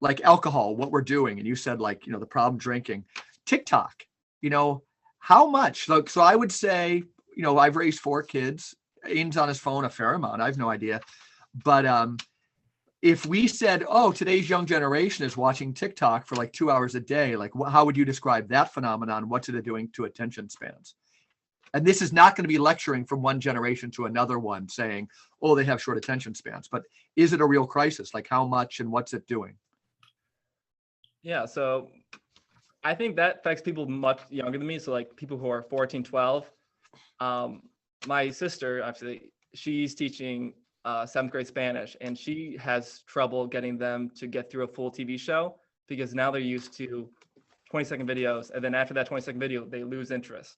like alcohol, what we're doing, and you said like, the problem drinking, TikTok, how much? So I would say, I've raised 4 kids. Aidan's on his phone a fair amount. I have no idea. But if we said, oh, today's young generation is watching TikTok for like 2 hours a day, like how would you describe that phenomenon? What's it doing to attention spans? And this is not going to be lecturing from one generation to another one saying, oh, they have short attention spans. But is it a real crisis? Like how much and what's it doing? Yeah, so I think that affects people much younger than me. So like people who are 14, 12. My sister, actually, she's teaching 7th grade Spanish, and she has trouble getting them to get through a full TV show because now they're used to 20-second videos. And then after that 20-second video, they lose interest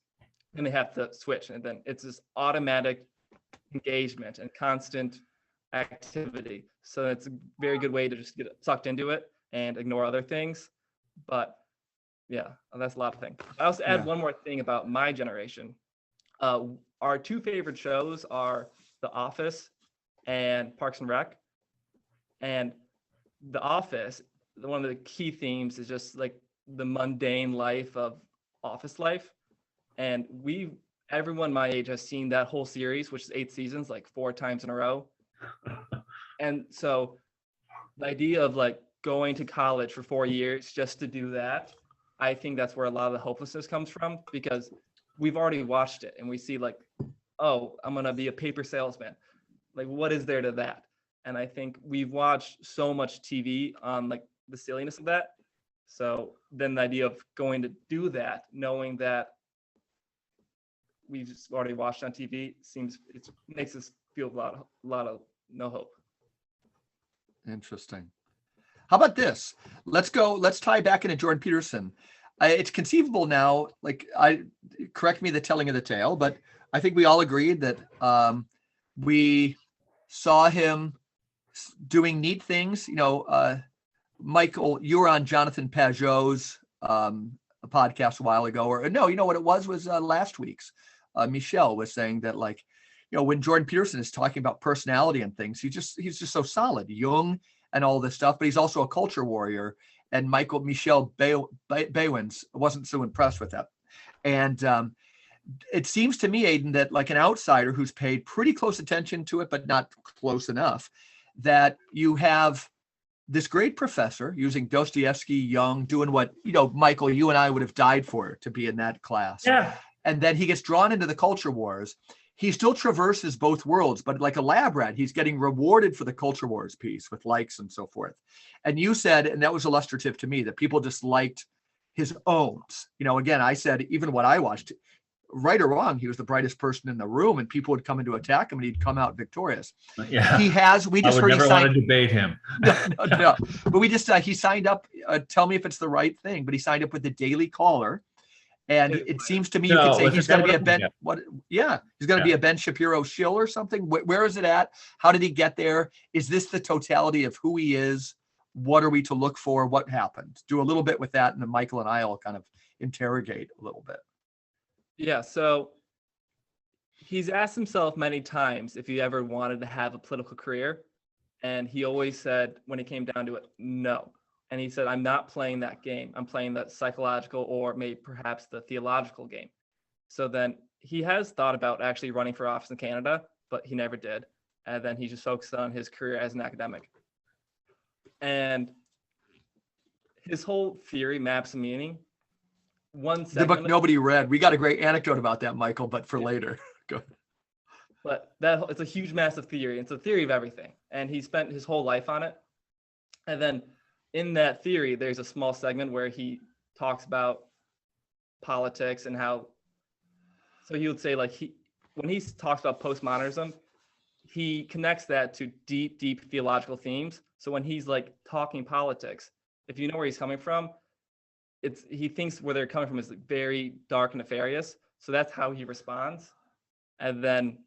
and they have to switch. And then it's this automatic engagement and constant activity. So it's a very good way to just get sucked into it and ignore other things. But yeah, that's a lot of things. I also add one more thing about my generation. Our 2 favorite shows are The Office and Parks and Rec. And The Office, one of the key themes is just like the mundane life of office life. And everyone my age has seen that whole series, which is 8 seasons, like 4 times in a row. And so the idea of like going to college for 4 years just to do that, I think that's where a lot of the hopelessness comes from, because we've already watched it and we see like, oh, I'm going to be a paper salesman. Like, what is there to that? And I think we've watched so much TV on like the silliness of that. So then the idea of going to do that, knowing that we've just already watched on TV, it makes us feel a lot of no hope. Interesting. How about this? Let's tie back into Jordan Peterson. It's conceivable now, correct me the telling of the tale, but I think we all agreed that we saw him doing neat things. Michael, you were on Jonathan Pajot's a podcast a while ago, or no, you know what it was last week's. Michelle was saying that when Jordan Peterson is talking about personality and things, he's just so solid, Jung and all this stuff, but he's also a culture warrior. And Michelle Baywins wasn't so impressed with that. And it seems to me, Aidan, that like an outsider who's paid pretty close attention to it, but not close enough, that you have this great professor using Dostoevsky, Jung, doing what, Michael, you and I would have died for to be in that class. Yeah. And then he gets drawn into the culture wars. He still traverses both worlds, but like a lab rat, he's getting rewarded for the culture wars piece with likes and so forth. And you said, and that was illustrative to me, that people just liked his owns. Again, I said, even what I watched, right or wrong, he was the brightest person in the room, and people would come in to attack him, and he'd come out victorious. Yeah. We just heard he signed. Want to debate him. No. But we just he signed up. Tell me if it's the right thing. But he signed up with the Daily Caller. And it seems to me you could say he's going to be a Ben. He's going to be a Ben Shapiro shill or something. Where is it at? How did he get there? Is this the totality of who he is? What are we to look for? What happened? Do a little bit with that, and then Michael and I will kind of interrogate a little bit. Yeah. So he's asked himself many times if he ever wanted to have a political career, and he always said, when it came down to it, no. And he said, I'm not playing that game. I'm playing that psychological or maybe perhaps the theological game. So then he has thought about actually running for office in Canada, but he never did. And then he just focused on his career as an academic. And his whole theory, Maps of Meaning, one The book segment, nobody read. We got a great anecdote about that, Michael, but for later. Go. but that it's a huge, massive theory. It's a theory of everything. And he spent his whole life on it. And then in that theory, there's a small segment where he talks about politics and how, so he would say like when he talks about postmodernism, he connects that to deep, deep theological themes. So when he's like talking politics, if you know where he's coming from, he thinks where they're coming from is very dark and nefarious. So that's how he responds. And then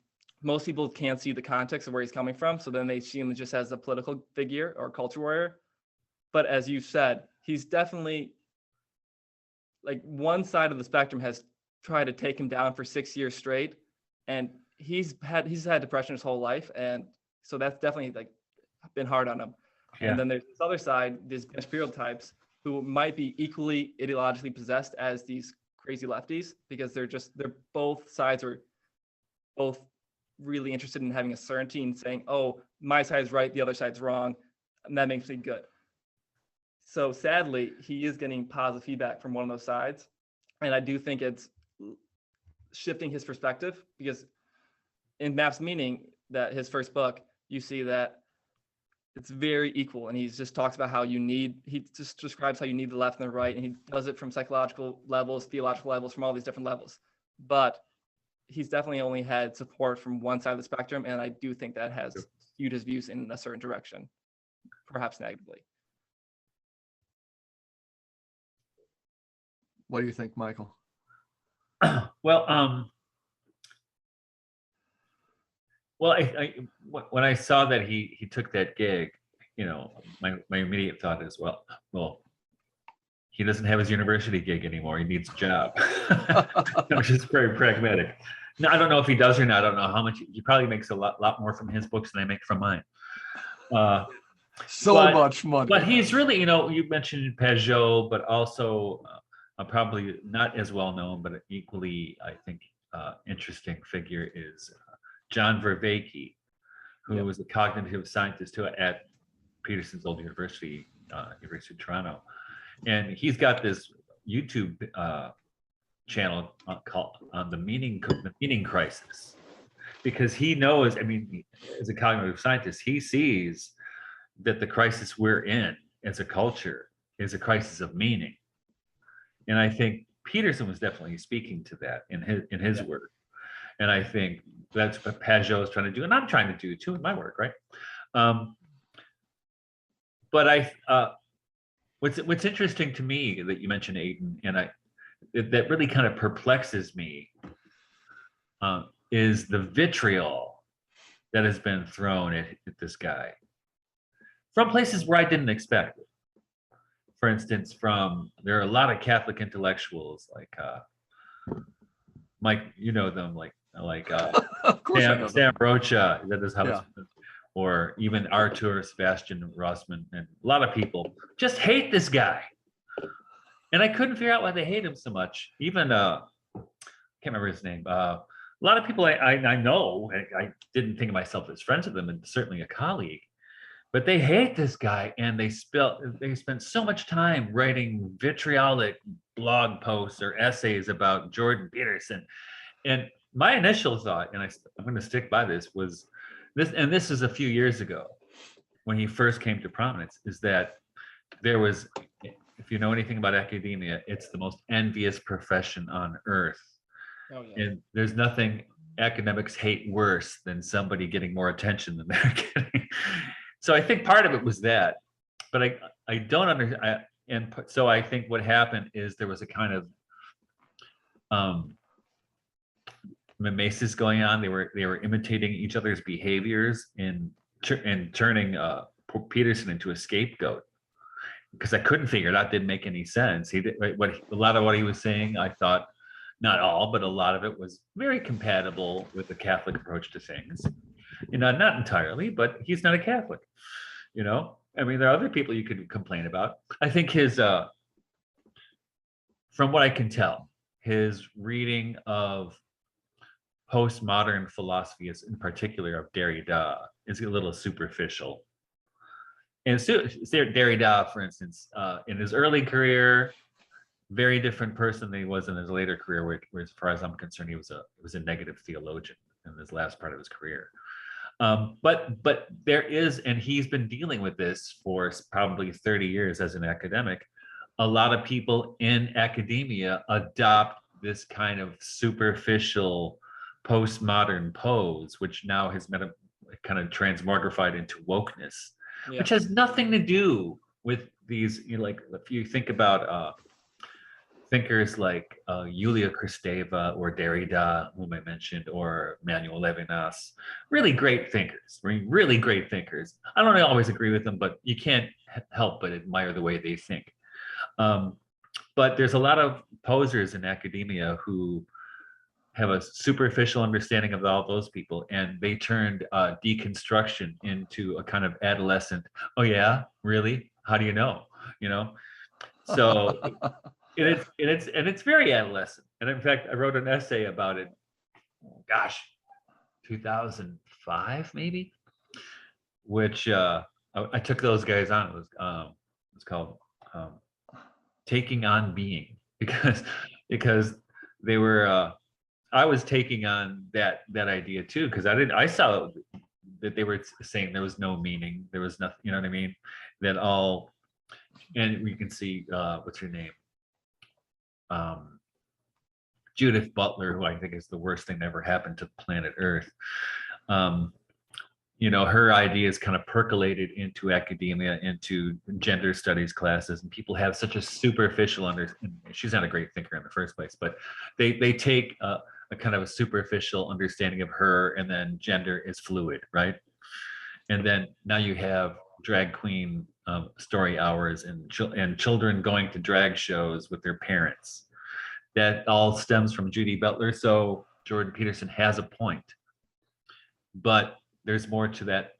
most people can't see the context of where he's coming from. So then they see him just as a political figure or culture warrior. But as you said, he's definitely like one side of the spectrum has tried to take him down for 6 years straight. And he's had depression his whole life. And so that's definitely like been hard on him. Yeah. And then there's this other side, these imperial types who might be equally ideologically possessed as these crazy lefties, because they're both sides are both really interested in having a certainty and saying, oh, my side's right, the other side's wrong. And that makes me good. So sadly, he is getting positive feedback from one of those sides. And I do think it's shifting his perspective, because in Maps of Meaning, that his first book, you see that it's very equal. And he just talks about he just describes how you need the left and the right. And he does it from psychological levels, theological levels, from all these different levels. But he's definitely only had support from one side of the spectrum. And I do think that has skewed his views in a certain direction, perhaps negatively. What do you think, Michael? Well, when I saw that he took that gig, my immediate thought is, well, he doesn't have his university gig anymore. He needs a job, which is very pragmatic. Now, I don't know if he does or not. I don't know how much. He probably makes a lot more from his books than I make from mine. Much money. But he's really, you mentioned Peugeot, but also probably not as well known, but equally, I think, interesting figure is John Vervaeke, who was a cognitive scientist at Peterson's old university, University of Toronto. And he's got this YouTube channel called the meaning crisis, because he knows, as a cognitive scientist, he sees that the crisis we're in as a culture is a crisis of meaning. And I think Peterson was definitely speaking to that in his work. And I think that's what Peugeot is trying to do, and I'm trying to do too in my work, right? But what's interesting to me that you mentioned, Aidan, and that really kind of perplexes me, is the vitriol that has been thrown at this guy from places where I didn't expect it. For instance, there are a lot of Catholic intellectuals like Mike, you know them, like Of course I know Sam Rocha, that is how Yeah. it's, or even Artur Sebastian Rossman, and a lot of people just hate this guy. And I couldn't figure out why they hate him so much. Even can't remember his name. A lot of people I know, I didn't think of myself as friends with them, and certainly a colleague, but they hate this guy, and they spent so much time writing vitriolic blog posts or essays about Jordan Peterson. And my initial thought, and I'm going to stick by this, was this, and this is a few years ago when he first came to prominence, is that there was, if you know anything about academia, it's the most envious profession on earth. Oh, yeah. And there's nothing academics hate worse than somebody getting more attention than they're getting. So I think part of it was that, but I don't understand. And so I think what happened is there was a kind of mimesis going on. They were imitating each other's behaviors and turning Peterson into a scapegoat, because I couldn't figure it out. Didn't make any sense. He did a lot of what he was saying, I thought, not all, but a lot of it was very compatible with the Catholic approach to things. Not entirely, but he's not a Catholic, I mean, there are other people you could complain about. I think his, from what I can tell, his reading of postmodern philosophy, is in particular of Derrida, is a little superficial. And Derrida, for instance, in his early career, very different person than he was in his later career, where as far as I'm concerned, he was a negative theologian in this last part of his career. But there is, and he's been dealing with this for probably 30 years as an academic. A lot of people in academia adopt this kind of superficial postmodern pose, which now has kind of transmogrified into wokeness, which has nothing to do with these, like if you think about thinkers like Yulia Kristeva or Derrida, whom I mentioned, or Manuel Levinas, really great thinkers. Really great thinkers. I don't always agree with them, but you can't help but admire the way they think. But there's a lot of posers in academia who have a superficial understanding of all those people, and they turned deconstruction into a kind of adolescent, oh yeah, really? How do you know? So it's very adolescent. And in fact, I wrote an essay about it, 2005 maybe, which I took those guys on. It was called Taking on Being, because they were I was taking on that idea too, because I saw that they were saying there was no meaning, there was nothing, you know what I mean, that all. And we can see what's her name, Judith Butler, who I think is the worst thing that ever happened to planet Earth. Her ideas kind of percolated into academia, into gender studies classes, and people have such a superficial she's not a great thinker in the first place, but they take a kind of a superficial understanding of her, and then gender is fluid, right? And then now you have drag queen story hours and children going to drag shows with their parents. That all stems from Judith Butler. So Jordan Peterson has a point, but there's more to that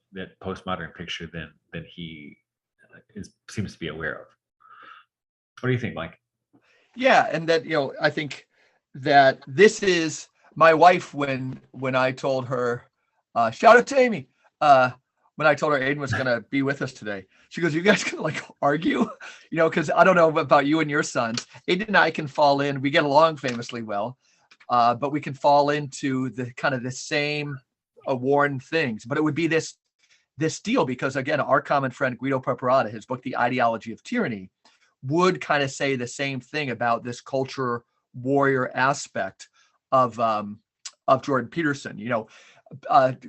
postmodern picture than he seems to be aware of. What do you think, Mike? Yeah, and that I think that this is my wife when I told her, shout out to Amy, when I told her Aidan was going to be with us today. She goes, you guys can argue, because I don't know about you and your sons. Aidan and I can fall in, we get along famously well, but we can fall into the kind of the same worn things. But it would be this deal, because again, our common friend Guido Preparata, his book, The Ideology of Tyranny, would kind of say the same thing about this culture warrior aspect of Jordan Peterson.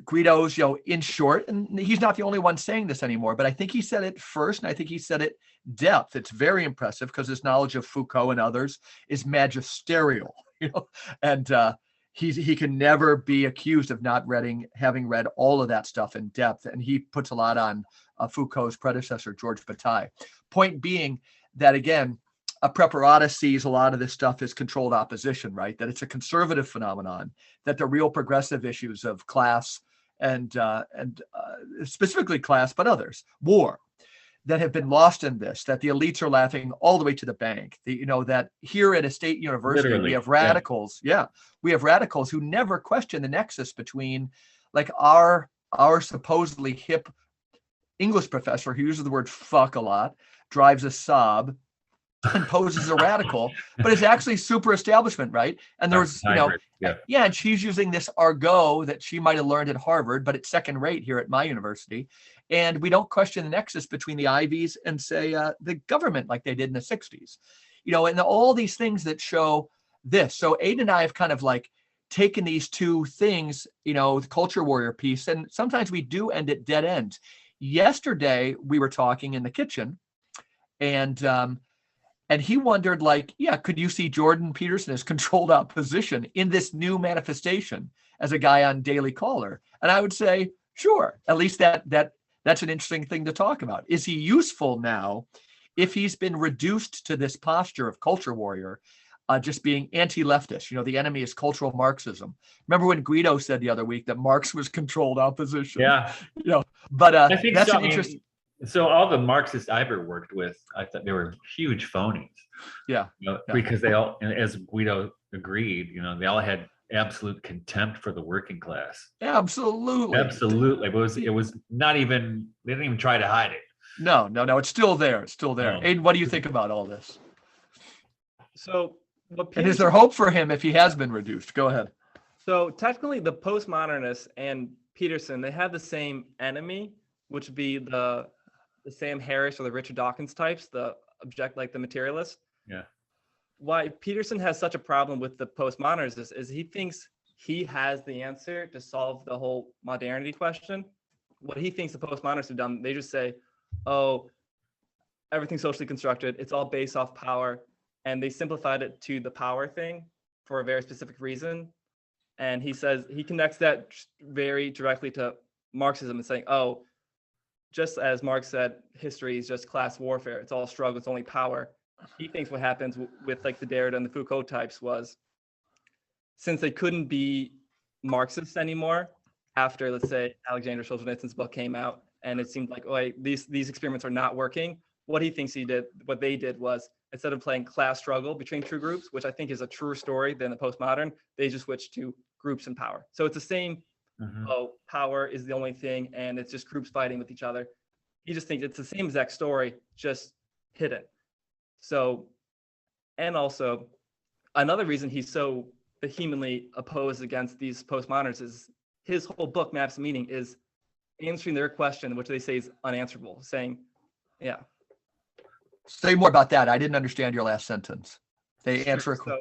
Guido's, in short, and he's not the only one saying this anymore, but I think he said it first, and I think he said it depth. It's very impressive because his knowledge of Foucault and others is magisterial, and he can never be accused of not having read all of that stuff in depth, and he puts a lot on Foucault's predecessor, George Bataille. Point being that, again, a Preparata sees a lot of this stuff as controlled opposition, right? That it's a conservative phenomenon, that the real progressive issues of class and specifically class, but others, war, that have been lost in this, that the elites are laughing all the way to the bank. That here at a state university, Literally, we have radicals. Yeah, we have radicals who never question the nexus between our supposedly hip English professor who uses the word fuck a lot, drives a Saab, and poses a radical, but it's actually super establishment, right? And there's, and she's using this argot that she might have learned at Harvard, but it's second rate here at my university. And we don't question the nexus between the Ivies and, say, the government like they did in the 60s, and all these things that show this. So Aidan and I have kind of taken these two things, the culture warrior piece, and sometimes we do end at dead ends. Yesterday, we were talking in the kitchen, and he wondered, could you see Jordan Peterson as controlled opposition in this new manifestation as a guy on Daily Caller? And I would say, sure. At least that's an interesting thing to talk about. Is he useful now if he's been reduced to this posture of culture warrior, just being anti-leftist? The enemy is cultural Marxism. Remember when Guido said the other week that Marx was controlled opposition? Yeah. But I think that's so. an interesting. So all the Marxists I ever worked with, I thought they were huge phonies. Yeah. Yeah. Yeah. Because they all, and as Guido agreed, they all had absolute contempt for the working class. Absolutely. Absolutely. It was not even, they didn't even try to hide it. No. It's still there. It's still there. No. Aidan, what do you think about all this? So what And is Peterson there hope for him if he has been reduced? Go ahead. So technically, the postmodernists and Peterson, they have the same enemy, which would be the Sam Harris or the Richard Dawkins types, the materialist. Yeah. Why Peterson has such a problem with the postmoderners is he thinks he has the answer to solve the whole modernity question. What he thinks the postmodernists have done, they just say, oh, everything's socially constructed. It's all based off power. And they simplified it to the power thing for a very specific reason. And he says he connects that very directly to Marxism and saying, oh, just as Marx said, history is just class warfare. It's all struggle. It's only power. He thinks what happens with like the Derrida and the Foucault types was, since they couldn't be Marxists anymore after, let's say, Alexander Solzhenitsyn's book came out, and it seemed like, oh, these experiments are not working. What they did was, instead of playing class struggle between two groups, which I think is a truer story than the postmodern, they just switched to groups and power. So it's the same, power is the only thing, and it's just groups fighting with each other. He just thinks it's the same exact story, just hidden. So, and also, another reason he's so vehemently opposed against these postmoderns is his whole book, Maps of Meaning, is answering their question, which they say is unanswerable, saying, yeah. Say more about that. I didn't understand your last sentence. They answer a So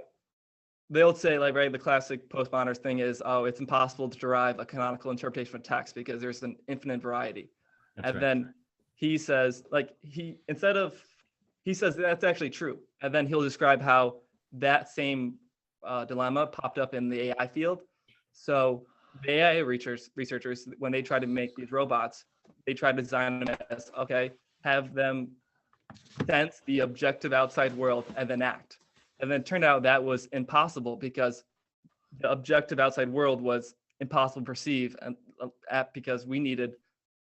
they'll say, like, right, the classic postmodernist thing is, oh, it's impossible to derive a canonical interpretation of text because there's an infinite variety. Then he says, he says that's actually true. And then he'll describe how that same dilemma popped up in the AI field. So the AI researchers, when they try to make these robots, they try to design them as, okay, have them sense the objective outside world and then act. And then it turned out that was impossible because the objective outside world was impossible to perceive, and because we needed,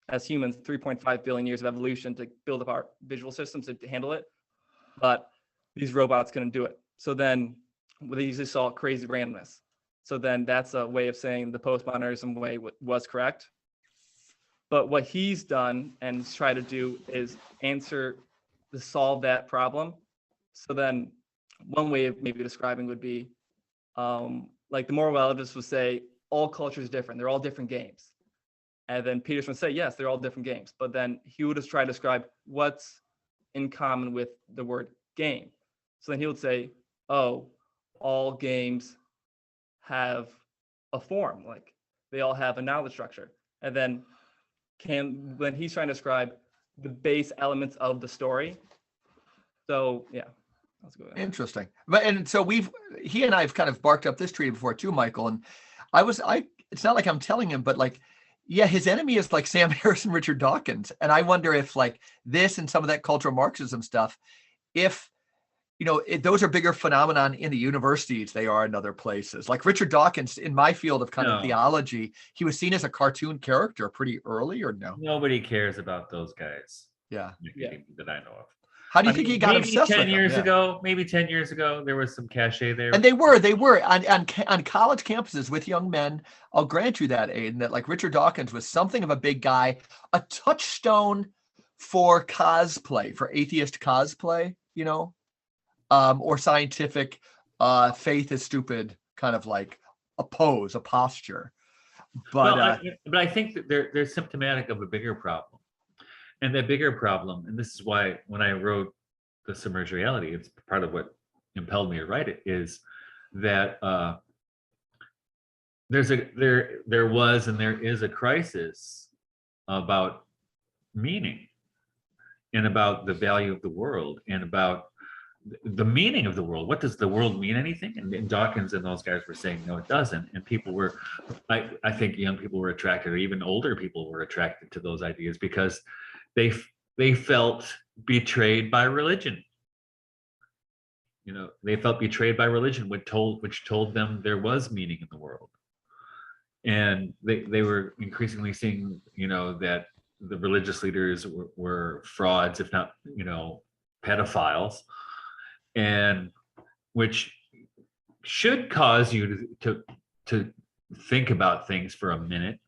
as humans, 3.5 billion years of evolution to build up our visual systems to handle it. But these robots couldn't do it. So then they usually saw crazy randomness. So then that's a way of saying the postmodernism way was correct. But what he's done and tried to do is solve that problem. So then one way of maybe describing would be like the moral relativists would say all culture is different. They're all different games. And then Peterson would say, yes, they're all different games. But then he would just try to describe what's in common with the word game. So then he would say, oh, all games have a form, like they all have a knowledge structure. And then when he's trying to describe the base elements of the story. So yeah, let's go. Interesting. And so he and I have kind of barked up this tree before too, Michael. And it's not like I'm telling him, but like, yeah, his enemy is like Sam Harris and Richard Dawkins. And I wonder if like this and some of that cultural Marxism stuff, if, those are bigger phenomenon in the universities they are in other places. Like Richard Dawkins, in my field of kind of theology, he was seen as a cartoon character pretty early, or no? Nobody cares about those guys. Yeah. That I know of. How do you think he got obsessed with them? Maybe 10 years ago, there was some cachet there. And they were on college campuses with young men. I'll grant you that, Aidan, that like Richard Dawkins was something of a big guy, a touchstone for cosplay, for atheist cosplay, or scientific faith is stupid, kind of like a posture. But I think that they're symptomatic of a bigger problem. And that bigger problem, and this is why when I wrote The Submerged Reality, it's part of what impelled me to write it, is that there was and there is a crisis about meaning and about the value of the world and about the meaning of the world. What does the world mean? Anything? And Dawkins and those guys were saying, no, it doesn't. And people were, I think young people were attracted, or even older people were attracted to those ideas because they felt betrayed by religion. They felt betrayed by religion, which told them there was meaning in the world. And they were increasingly seeing, that the religious leaders were frauds, if not, pedophiles, and which should cause you to think about things for a minute,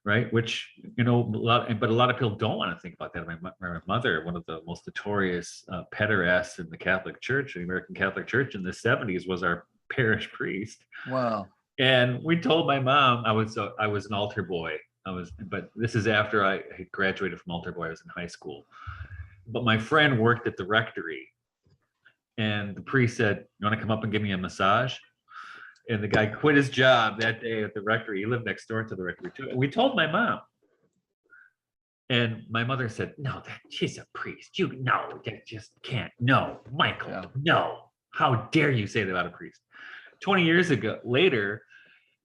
right? Which, but a lot of people don't want to think about that. My mother, one of the most notorious pederasts in the Catholic Church, the American Catholic Church in the 70s, was our parish priest. Wow. And we told my mom, I was an altar boy. But this is after I had graduated from altar boy. I was in high school. But my friend worked at the rectory, and the priest said, "You want to come up and give me a massage?" And the guy quit his job that day at the rectory. He lived next door to the rectory too. And we told my mom. And my mother said, "No, she's a priest. That just can't. No, Michael, Yeah. no. How dare you say that about a priest?" 20 years later,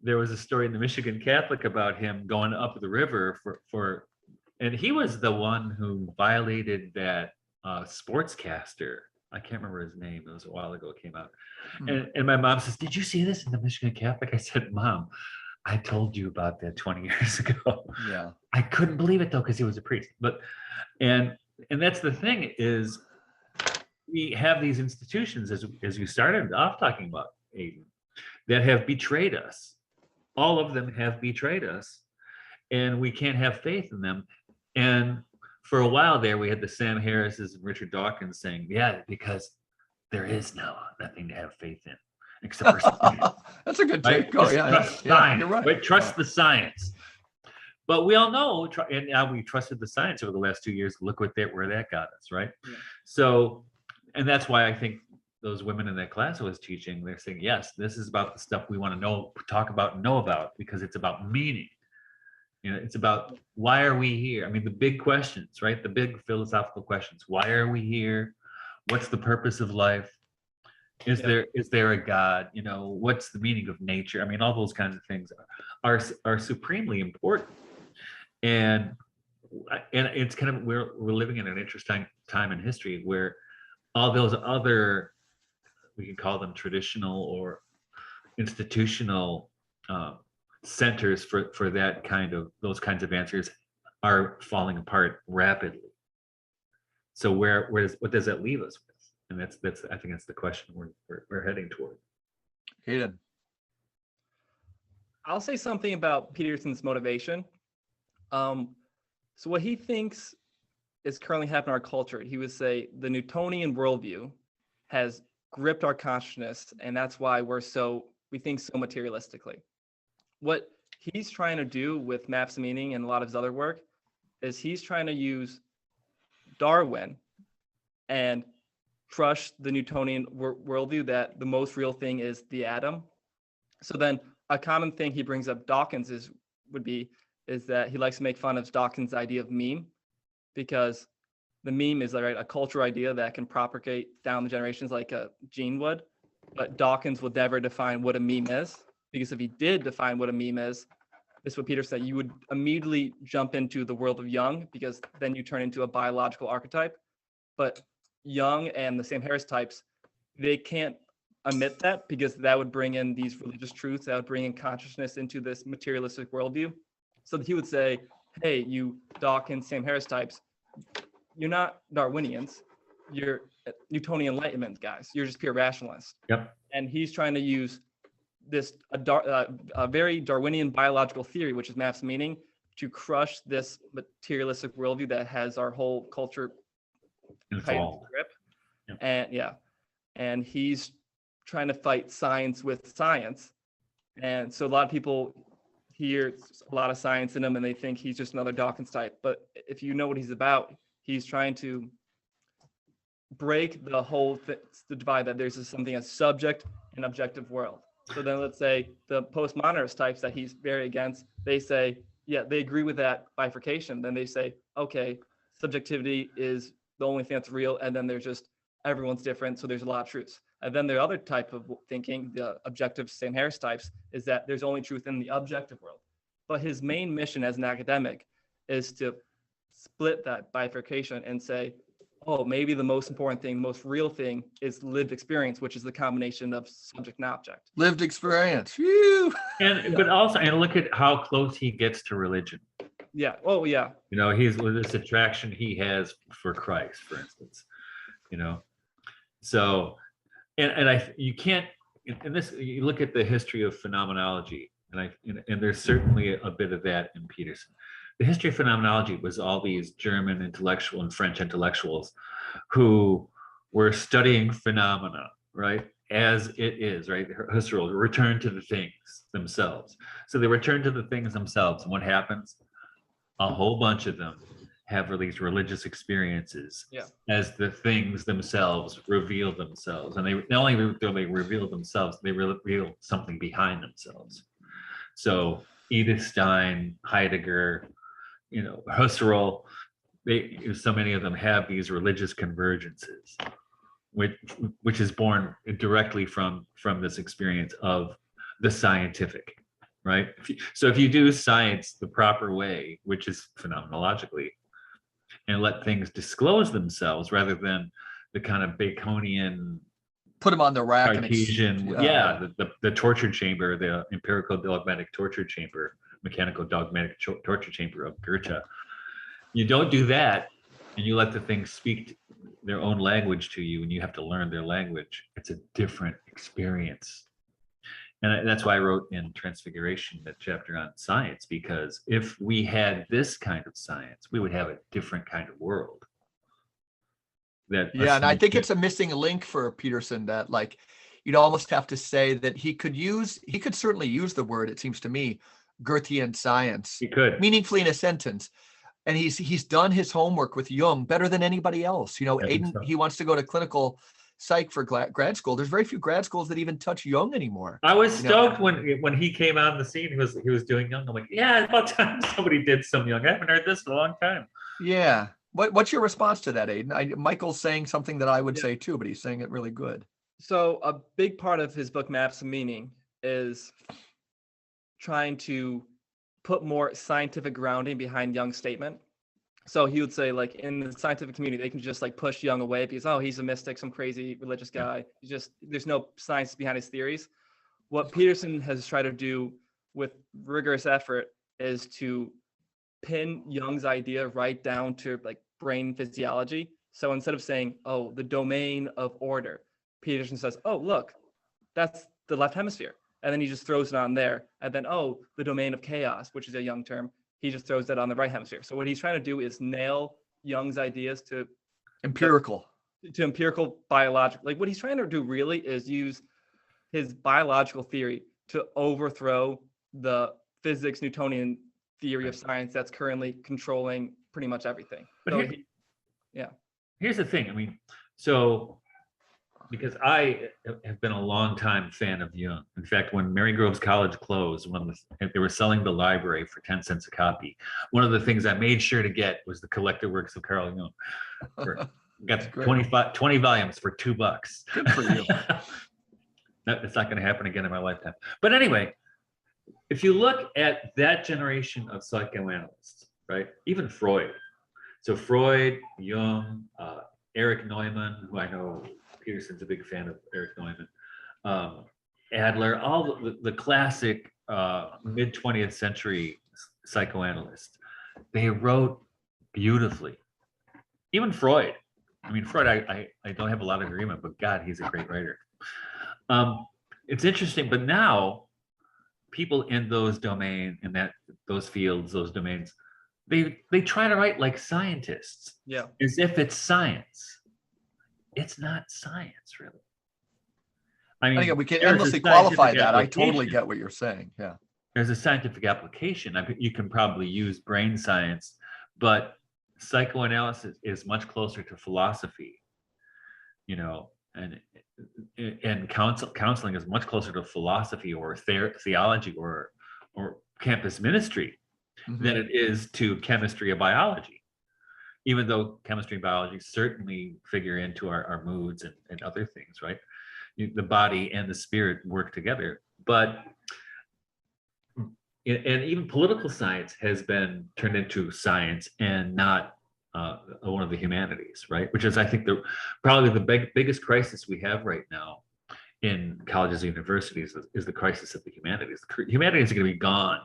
there was a story in the Michigan Catholic about him going up the river and he was the one who violated that sportscaster. I can't remember his name. It was a while ago. It came out. And my mom says, "Did you see this in the Michigan Catholic?" I said, "Mom, I told you about that 20 years ago." Yeah. I couldn't believe it though, because he was a priest. And that's the thing, is we have these institutions, as you started off talking about, Aidan, that have betrayed us. All of them have betrayed us, and we can't have faith in them. And for a while there, we had the Sam Harrises and Richard Dawkins saying, "Yeah, because there is nothing to have faith in except for science." That's a good Right? take. Oh, yeah. Trust Yeah, science. you're right. Right? Trust the science. But we all know, and now we trusted the science over the last 2 years. Look where that got us, right? Yeah. So, and that's why I think those women in that class I was teaching, they're saying, yes, this is about the stuff we want to know, talk about, and know about, because it's about meaning. It's about, why are we here? I mean, the big questions, right? The big philosophical questions. Why are we here? What's the purpose of life? Is there a God? What's the meaning of nature? I mean, all those kinds of things are supremely important. And it's kind of, we're living in an interesting time in history where all those other, we can call them traditional or institutional centers for those kinds of answers are falling apart rapidly. So what does that leave us with? And that's I think that's the question we're heading toward. Aidan. I'll say something about Peterson's motivation. So what he thinks is currently happening in our culture, he would say the Newtonian worldview has gripped our consciousness, and that's why we think so materialistically. What he's trying to do with Maps of Meaning and a lot of his other work is he's trying to use Darwin and crush the Newtonian worldview that the most real thing is the atom. So then a common thing he brings up Dawkins is that he likes to make fun of Dawkins' idea of meme, because the meme is a cultural idea that can propagate down the generations like a gene would, but Dawkins would never define what a meme is, because if he did define what a meme is, this is what Peter said, you would immediately jump into the world of Jung, because then you turn into a biological archetype. But Jung and the Sam Harris types, they can't admit that, because that would bring in these religious truths, that would bring in consciousness into this materialistic worldview. So he would say, hey, you Dawkins, Sam Harris types, you're not Darwinians, you're Newtonian Enlightenment guys, you're just pure rationalists. Yep. And he's trying to use this a very Darwinian biological theory, which is Maps of Meaning, to crush this materialistic worldview that has our whole culture tight in grip. Yep. And he's trying to fight science with science. And so a lot of people hear a lot of science in him and they think he's just another Dawkins type. But if you know what he's about, he's trying to break the whole the divide that there's something as subject and objective world. So then let's say the Post-Monerners types that he's very against, they say, yeah, they agree with that bifurcation. Then they say, okay, subjectivity is the only thing that's real. And then there's just, everyone's different. So there's a lot of truths. And then the other type of thinking, the objective Sam Harris types, is that there's only truth in the objective world. But his main mission as an academic is to split that bifurcation and say, oh, maybe the most important thing, the most real thing is lived experience, which is the combination of subject and object. Lived experience. Phew. But also, and look at how close he gets to religion. Yeah. Oh, yeah. You know, he's with this attraction he has for Christ, for instance. You know, so you can't. In this, you look at the history of phenomenology, and there's certainly a bit of that in Peterson. The history of phenomenology was all these German intellectual and French intellectuals who were studying phenomena, right, as it is, right? Husserl, return to the things themselves. So they return to the things themselves, and what happens? A whole bunch of them have these religious experiences as the things themselves reveal themselves, and they not only do they reveal themselves, they reveal something behind themselves. So Edith Stein, Heidegger, you know, Husserl, so many of them have these religious convergences, which is born directly from this experience of the scientific, right? So if you do science the proper way, which is phenomenologically, and let things disclose themselves rather than the kind of Baconian, Put them on the rack. Cartesian, the torture chamber, the empirical dogmatic torture chamber, mechanical dogmatic torture chamber of Goethe. You don't do that, and you let the things speak their own language to you, and you have to learn their language. It's a different experience. And that's why I wrote in Transfiguration that chapter on science, because if we had this kind of science, we would have a different kind of world. And I think it's a missing link for Peterson, that like you'd almost have to say that he could certainly use the word, it seems to me, Goethean science. He could. Meaningfully in a sentence. And he's done his homework with Jung better than anybody else. You know, Aidan, he wants to go to clinical psych for grad school. There's very few grad schools that even touch Jung anymore. I was stoked when he came on the scene. He was doing Jung. I'm like, yeah, about time somebody did some Jung. I haven't heard this in a long time. Yeah. What's your response to that, Aidan? Michael's saying something that I would say too, but he's saying it really good. So a big part of his book, Maps of Meaning, is trying to put more scientific grounding behind Jung's statement. So he would say, like, in the scientific community, they can just like push Jung away because, oh, he's a mystic, some crazy religious guy. There's no science behind his theories. What Peterson has tried to do with rigorous effort is to pin Jung's idea right down to like brain physiology. So instead of saying, oh, the domain of order, Peterson says, oh, look, that's the left hemisphere. And then he just throws it on there. And then, oh, the domain of chaos, which is a Jung term, he just throws that on the right hemisphere. So what he's trying to do is nail Jung's ideas to empirical biological. Like what he's trying to do really is use his biological theory to overthrow the physics Newtonian theory of science that's currently controlling pretty much everything. But here's the thing. I mean, so because I have been a long time fan of Jung. In fact, when Mary Groves College closed, when they were selling the library for 10 cents a copy, one of the things I made sure to get was the collected works of Carl Jung. Got 20 volumes for $2. Good for you. It's not going to happen again in my lifetime. But anyway, if you look at that generation of psychoanalysts, right? Even Freud. So Freud, Jung, Erich Neumann, who I know Peterson's a big fan of Erich Neumann, Adler, all the classic mid 20th century psychoanalysts. They wrote beautifully. Even Freud. I mean, Freud, I don't have a lot of agreement, but God, he's a great writer. It's interesting, but now people in those domains, those fields, those domains, they try to write like scientists, as if it's science. It's not science, really. I mean, we can endlessly qualify that. I totally get what you're saying. Yeah. There's a scientific application. You can probably use brain science, but psychoanalysis is much closer to philosophy, you know, and counseling is much closer to philosophy or theology or campus ministry than it is to chemistry or biology. Even though chemistry and biology certainly figure into our moods and other things, right? The body and the spirit work together. But, and even political science has been turned into science and not one of the humanities, right? Which is, I think, probably the biggest crisis we have right now in colleges and universities is the crisis of the humanities. The humanities are going to be gone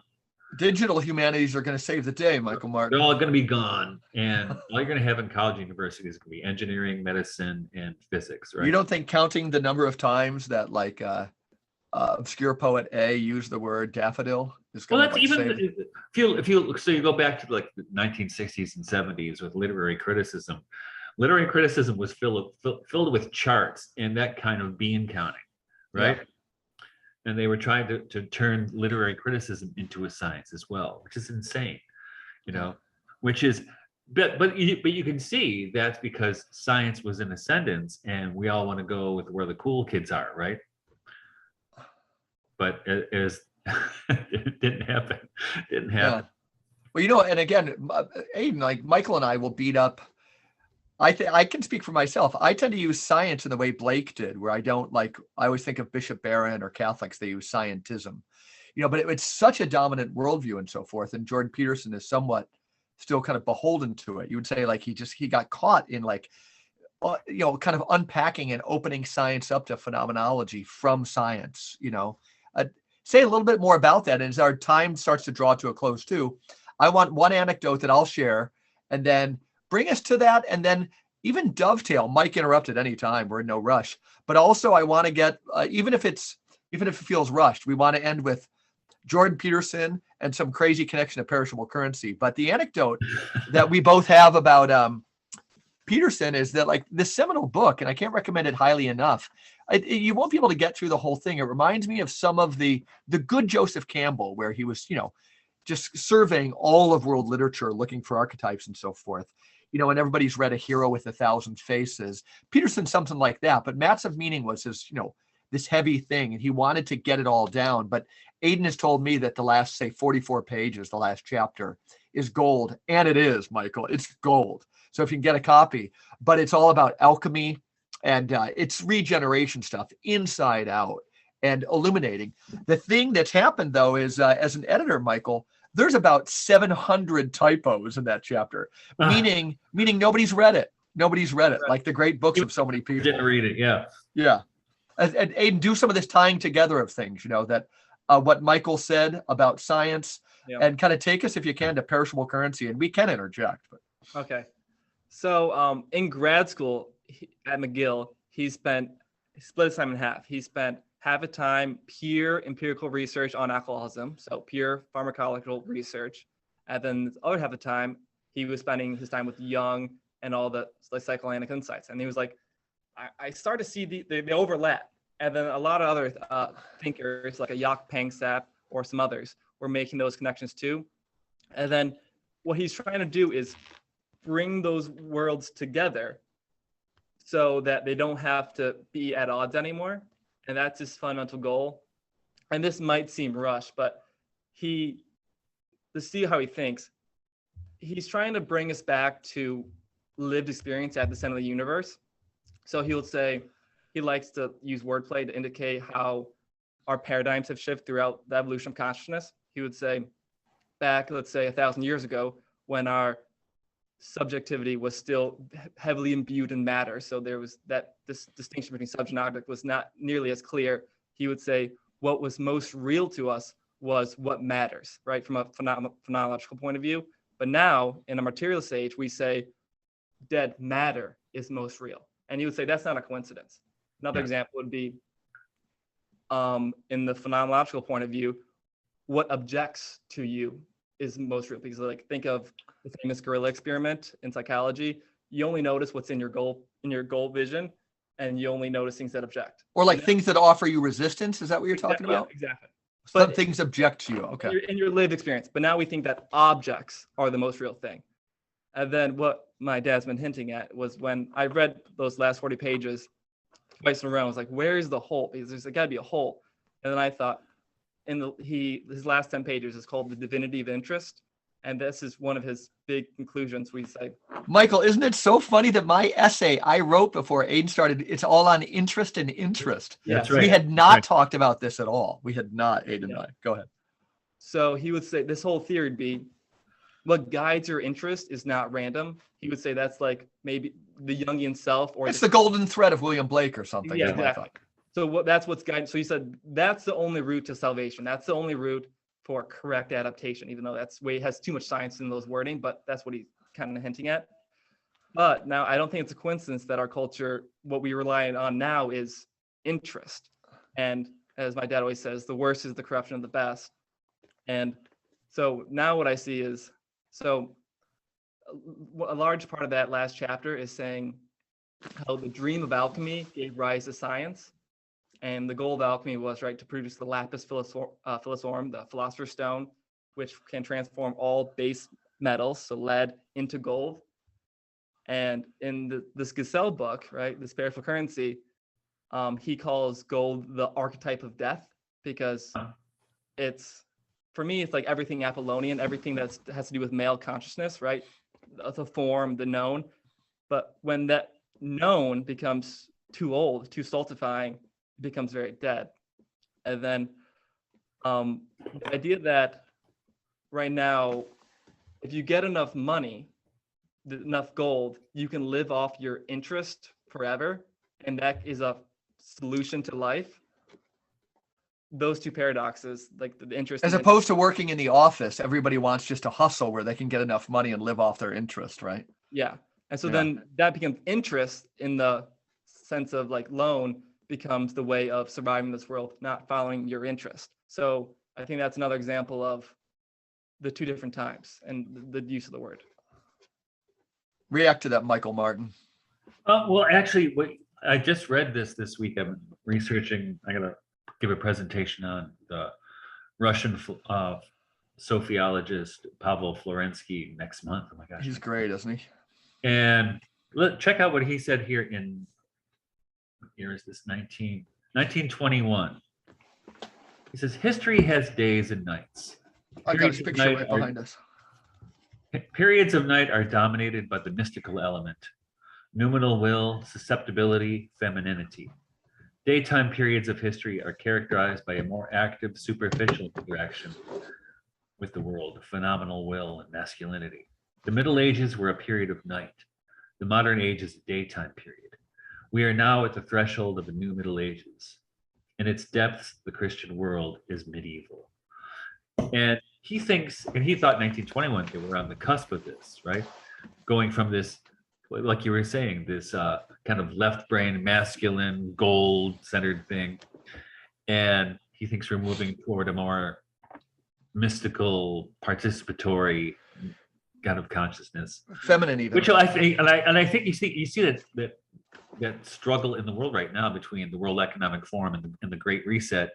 Digital humanities are going to save the day, Michael Martin. They're all going to be gone, and all you're going to have in college and university is going to be engineering, medicine, and physics, right? You don't think counting the number of times that like obscure poet A used the word daffodil is Well, going that's to like even save? if you so you go back to like the 1960s and 70s with literary criticism. Literary criticism was filled with charts and that kind of bean counting, right? Yeah. And they were trying to turn literary criticism into a science as well, which is insane, you know. Which is, but you can see that's because science was in ascendance, and we all want to go with where the cool kids are, right? But as it didn't happen. Didn't happen. Yeah. Well, you know, and again, Aidan, like Michael and I will beat up. I can speak for myself. I tend to use science in the way Blake did, where I don't like. I always think of Bishop Barron or Catholics. They use scientism, you know. But it's such a dominant worldview and so forth. And Jordan Peterson is somewhat still kind of beholden to it. You would say like he got caught in like, you know, kind of unpacking and opening science up to phenomenology from science. You know, say a little bit more about that. And as our time starts to draw to a close too, I want one anecdote that I'll share, and then bring us to that, and then even dovetail. Mike, interrupt at any time. We're in no rush. But also, I want to get even if it feels rushed, we want to end with Jordan Peterson and some crazy connection to perishable currency. But the anecdote that we both have about Peterson is that like this seminal book, and I can't recommend it highly enough. You won't be able to get through the whole thing. It reminds me of some of the good Joseph Campbell, where he was, you know, just surveying all of world literature, looking for archetypes and so forth. You know, and everybody's read A Hero with a Thousand Faces. Peterson, something like that. But Maps of Meaning was his, you know, this heavy thing, and he wanted to get it all down. But Aidan has told me that the last, say, 44 pages, the last chapter, is gold. And it is, Michael. It's gold. So if you can get a copy, but it's all about alchemy, and it's regeneration stuff inside out and illuminating. The thing that's happened, though, is as an editor, Michael, there's about 700 typos in that chapter, meaning nobody's read it. Nobody's read it, like the great books of so many people. Didn't read it, yeah. Yeah. And Aidan, do some of this tying together of things, you know, that what Michael said about science, and kind of take us, if you can, to perishable currency, and we can interject. But. Okay. So in grad school at McGill, he split his time in half. He spent half the time pure empirical research on alcoholism, so pure pharmacological research. And then the other half of the time, he was spending his time with Jung and all the psychoanalytic insights. And he was like, I started to see the overlap. And then a lot of other thinkers, like a Jaak Panksepp or some others, were making those connections too. And then what he's trying to do is bring those worlds together so that they don't have to be at odds anymore. And that's his fundamental goal. And this might seem rushed, but to see how he thinks, he's trying to bring us back to lived experience at the center of the universe. So he would say he likes to use wordplay to indicate how our paradigms have shifted throughout the evolution of consciousness. He would say back, let's say 1,000 years ago, when our subjectivity was still heavily imbued in matter. So there was this distinction between subject and object was not nearly as clear. He would say what was most real to us was what matters, right? From a phenomenological point of view. But now in a materialist age, we say dead matter is most real. And he would say that's not a coincidence. Another example would be in the phenomenological point of view, what objects to you is most real. Because like think of the famous gorilla experiment in psychology. You only notice what's in your goal vision, and you only notice things that object. Or like things that offer you resistance. Is that what you're talking about? Yeah, exactly. Some things object to you. Okay. In your lived experience. But now we think that objects are the most real thing. And then what my dad's been hinting at was when I read those last 40 pages twice in a row, I was like, where is the hole? Because there's got to be a hole. And then I thought, his last 10 pages is called The Divinity of Interest. And this is one of his big conclusions. We say, Michael, isn't it so funny that my essay I wrote before Aidan started, it's all on interest and interest. Yes. Right. We had not talked about this at all. We had not, Aidan and I. Go ahead. So he would say this whole theory would be what guides your interest is not random. He would say that's like maybe the Jungian self, or it's the golden thread of William Blake or something. Yeah, exactly. So that's what's guiding. So he said that's the only route to salvation. That's the only route for correct adaptation, even though has too much science in those wording, but that's what he's kind of hinting at. But now I don't think it's a coincidence that our culture, what we rely on now is interest. And as my dad always says, the worst is the corruption of the best. And so now what I see is, so a large part of that last chapter is saying how the dream of alchemy gave rise to science. And the goal of alchemy was, right, to produce the lapis philosophorum, the philosopher's stone, which can transform all base metals, so lead, into gold. And in this Gesell book, right, the spiritual currency, he calls gold the archetype of death, because for me, it's like everything Apollonian, everything that has to do with male consciousness, right? The form, the known. But when that known becomes too old, too stultifying, it becomes very dead. And then the idea that right now, if you get enough money, enough gold, you can live off your interest forever, and that is a solution to life. Those two paradoxes, like the interest, as opposed to working in the office, everybody wants just a hustle where they can get enough money and live off their interest, right? Yeah. And so then that becomes interest in the sense of like loan becomes the way of surviving this world, not following your interest. So I think that's another example of the two different times and the use of the word. React to that, Michael Martin. Well, actually, I just read this week. I'm researching. I gotta give a presentation on the Russian Sophiologist Pavel Florensky next month. Oh my gosh, he's great, isn't he? And check out what he said here here is this 1921. He says, history has days and nights. I got his picture right behind us. Periods of night are dominated by the mystical element, numinal will, susceptibility, femininity. Daytime periods of history are characterized by a more active, superficial interaction with the world, phenomenal will, and masculinity. The Middle Ages were a period of night. The modern age is a daytime period. We are now at the threshold of the new Middle Ages. In its depths, the Christian world is medieval. And he thinks, and he thought 1921, they were on the cusp of this, right? Going from this, like you were saying, this kind of left brain, masculine, gold-centered thing. And he thinks we're moving toward a more mystical, participatory kind of consciousness, feminine even. Which I think, and I think you see that struggle in the world right now between the World Economic Forum and the Great Reset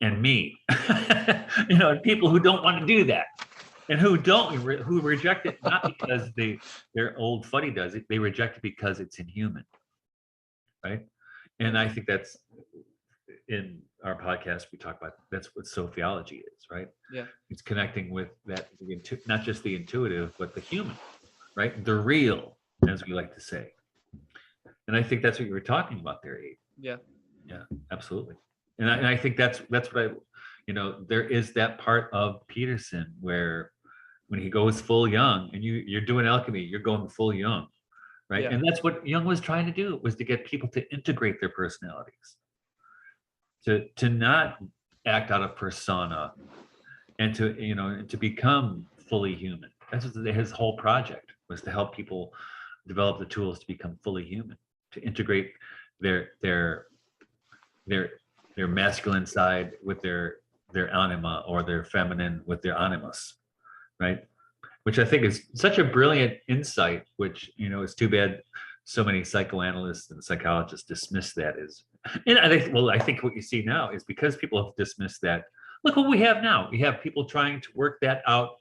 and me, and people who don't want to do that, and who reject it not because they're old fuddy-duddy, they reject it because it's inhuman, right? And I think that's in our podcast we talk about that's what sophiology is, right? Yeah, it's connecting with that, not just the intuitive but the human, right? The real, as we like to say. And I think that's what you were talking about there, Aidan. Yeah, absolutely. And I think that's what there is that part of Peterson where when he goes full Jung, and you're doing alchemy, you're going full Jung, right? And that's what Jung was trying to do, was to get people to integrate their personalities, to not act out of persona, and to become fully human. That's what his whole project was, to help people develop the tools to become fully human, to integrate their masculine side with their anima, or their feminine with their animus, right? Which I think is such a brilliant insight, which, it's too bad so many psychoanalysts and psychologists dismiss that as, and I think what you see now is because people have dismissed that. Look what we have now. We have people trying to work that out